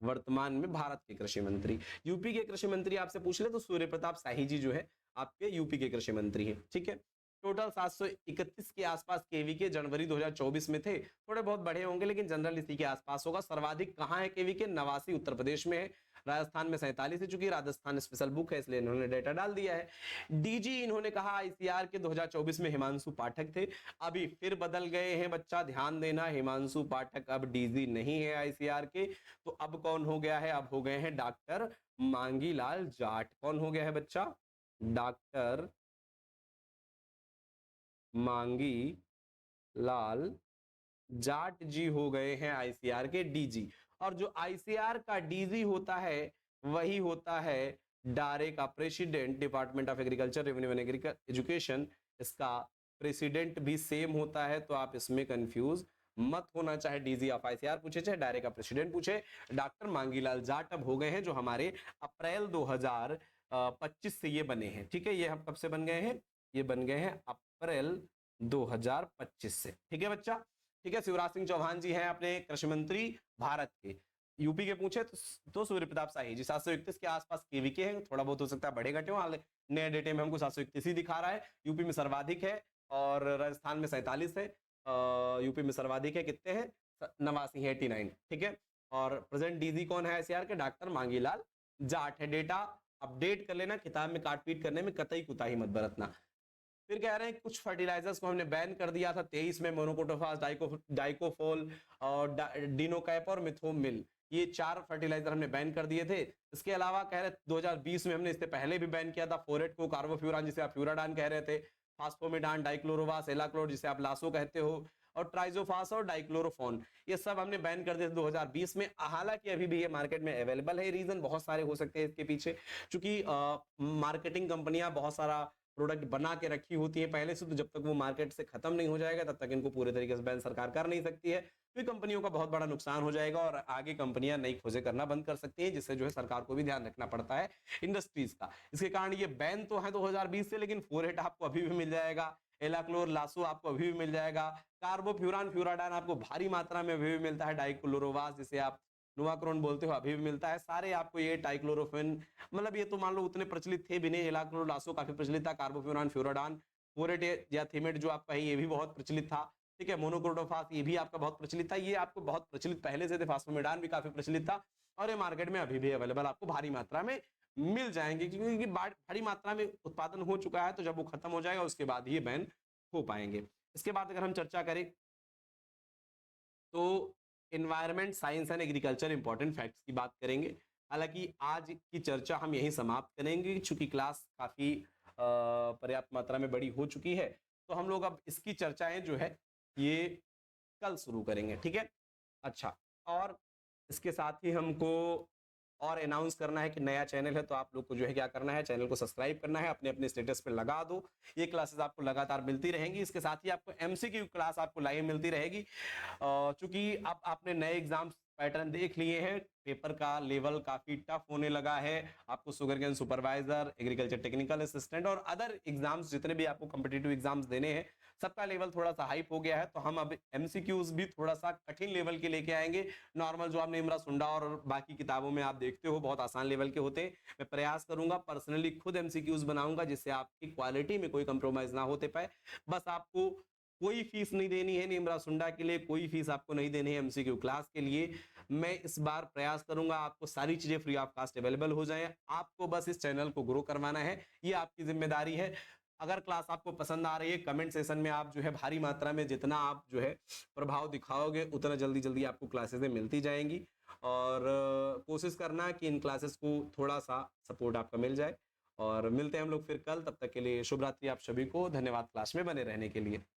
वर्तमान में भारत के कृषि मंत्री। यूपी के कृषि मंत्री आपसे पूछ ले तो सूर्य प्रताप शाही जी जो है आपके यूपी के कृषि मंत्री हैं। ठीक है, टोटल 731 के आसपास केवी के जनवरी 2024 में थे, थोड़े बहुत बढ़े होंगे लेकिन जनरल इसी के आसपास होगा। सर्वाधिक कहां है केवी के, 89 उत्तर प्रदेश में है, राजस्थान में 47 है, चूंकि राजस्थान स्पेशल बुक है इसलिए इन्होंने डेटा डाल दिया है। डीजी इन्होंने कहा आईसीआर के 2024 में हिमांशु पाठक थे, अभी फिर बदल गए हैं बच्चा, ध्यान देना, हिमांशु पाठक अब डीजी नहीं है आईसीआर के। तो अब कौन हो गया है, अब हो गए हैं डॉक्टर मांगीलाल जाट। कौन हो गया है बच्चा, डॉक्टर मांगी लाल जाट जी हो गए हैं आईसीआर के डीजी। और जो आईसीआर का डीजी होता है वही होता है डारे का president, department of agriculture revenue and education, इसका प्रेसिडेंट भी सेम होता है, तो आप इसमें कंफ्यूज मत होना, चाहे डीजी ऑफ आईसीआर पूछे चाहे डायरे का प्रेसिडेंट पूछे। डॉक्टर मांगीलाल जाट अब हो गए हैं जो हमारे अप्रैल 2025 से ये बने हैं। ठीक है, ये हम कब से बन गए हैं, ये बन गए हैं अप्रैल 2025 से। ठीक है बच्चा, ठीक है। शिवराज सिंह चौहान जी हैं अपने कृषि मंत्री भारत के। यूपी के पूछे तो सूर्य प्रताप शाही जी 731 के आसपास केवी के हैं, थोड़ा बहुत हो सकता है बढ़े घटे हो, नए डेटे में हमको 731 ही दिखा रहा है। यूपी में सर्वाधिक है और राजस्थान में 47 है, यूपी में सर्वाधिक है, कितने हैं, 89 है, 89। ठीक है, और प्रेजेंट डीजी कौन है आईसीआर के, डॉक्टर मांगीलाल जाट है। डेटा अपडेट कर लेना, किताब में काट पीट करने में कतई कुताही मत बरतना। फिर कह रहे हैं कुछ फर्टिलाइजर्स को हमने बैन कर दिया था 23 में, मोनोकोटोफास, डाइकोफोल और डिनोकैप और मिथोमिल, ये 4 फर्टिलाइजर हमने बैन कर दिए थे। इसके अलावा कह रहे 2020 में हमने इससे पहले भी बैन किया था फोरेट को, कार्बोफ्यूरान जिसे आप फ्यूराडान कह रहे थे, फास्फोमिडान, डाइक्लोरोवास, एलाक्लोर जिसे आप लासो कहते हो, और ट्राइजोफास और डाइक्लोरोफोन, ये सब हमने बैन कर दिए 2020 में। हालांकि अभी भी ये मार्केट में अवेलेबल है, रीजन बहुत सारे हो सकते हैं इसके पीछे, क्योंकि मार्केटिंग कंपनियां बहुत सारा प्रोडक्ट बना के रखी होती है पहले से, तो जब तक वो मार्केट से खत्म नहीं हो जाएगा तब तक इनको पूरे तरीके से बैन सरकार कर नहीं सकती है। तो कंपनियों का बहुत बड़ा नुकसान हो जाएगा और आगे कंपनियां नई खोजें करना बंद कर सकती हैं, जिससे जो है सरकार को भी ध्यान रखना पड़ता है इंडस्ट्रीज का। इसके कारण ये बैन तो है 2020 से, लेकिन फोरेट आपको अभी भी मिल जाएगा, एलाक्लोर, लासो आपको अभी भी मिल जाएगा, कार्बोफ्यूरान, फ्यूराडान आपको भारी मात्रा में अभी भी मिलता है, डाइक्लोरोवास जिसे आप नोवाक्रोन बोलते हो अभी भी मिलता है, सारे आपको ये टाइक्लोरोफिन, मतलब ये तो मान लो उतने प्रचलित थे भी नहीं, एलाक्लोर, लासो काफी प्रचलित था, कार्बोफ्यूरान, फ्यूराडान, फोरेट या थिमेट जो आप कहें ये भी बहुत प्रचलित था। ठीक है, मोनोक्रोटोफास ये भी आपका बहुत प्रचलित था, ये आपको बहुत प्रचलित पहले से थे, फास्फोमिडान भी काफी प्रचलित था, और ये मार्केट में अभी भी अवेलेबल आपको भारी मात्रा में मिल जाएंगे, क्योंकि भारी मात्रा में उत्पादन हो चुका है, तो जब वो खत्म हो जाएगा उसके बाद ये बैन हो पाएंगे। इसके बाद अगर हम चर्चा करें तो environment science and agriculture important facts की बात करेंगे। हालांकि आज की चर्चा हम यहीं समाप्त करेंगे, चूंकि क्लास काफी पर्याप्त मात्रा में बड़ी हो चुकी है, तो हम लोग अब इसकी चर्चाएं जो है ये कल शुरू करेंगे। ठीक है, अच्छा, और इसके साथ ही हमको और अनाउंस करना है कि नया चैनल है, तो आप लोग को जो है क्या करना है, चैनल को सब्सक्राइब करना है, अपने अपने स्टेटस पे लगा दो, ये क्लासेस आपको लगातार मिलती रहेंगी। इसके साथ ही आपको एमसीक्यू क्लास आपको लाइव मिलती रहेगी, चूंकि अब आपने नए एग्जाम्स पैटर्न देख लिए हैं, पेपर का लेवल काफी टफ होने लगा है, आपको sugar cane supervisor, agriculture technical assistant और अदर एग्जाम्स जितने भी आपको कॉम्पिटिटिव एग्जाम्स देने हैं, सबका लेवल थोड़ा सा हाइप हो गया है, तो हम अब एमसीक्यूज भी थोड़ा सा कठिन लेवल के लेके आएंगे। नॉर्मल जो आपने इमरा सुंडा और बाकी किताबों में आप देखते हो बहुत आसान लेवल के होते हैं, मैं प्रयास करूंगा पर्सनली खुद एमसीक्यूज बनाऊंगा जिससे आपकी क्वालिटी में कोई कंप्रोमाइज ना होते पाए। बस आपको कोई फीस नहीं देनी है निम्रा सुंडा के लिए, कोई फीस आपको नहीं देनी है एमसीक्यू क्लास के लिए। मैं इस बार प्रयास करूंगा आपको सारी चीजें फ्री ऑफ कास्ट अवेलेबल हो जाएं, आपको बस इस चैनल को ग्रो करवाना है, ये आपकी जिम्मेदारी है। अगर क्लास आपको पसंद आ रही है, कमेंट सेशन में आप जो है भारी मात्रा में जितना आप जो है प्रभाव दिखाओगे, उतना जल्दी जल्दी आपको क्लासेसें मिलती जाएंगी। और कोशिश करना कि इन क्लासेस को थोड़ा सा सपोर्ट आपका मिल जाए। और मिलते हैं हम लोग फिर कल, तब तक के लिए शुभ रात्रि आप सभी को। धन्यवाद क्लास में बने रहने के लिए।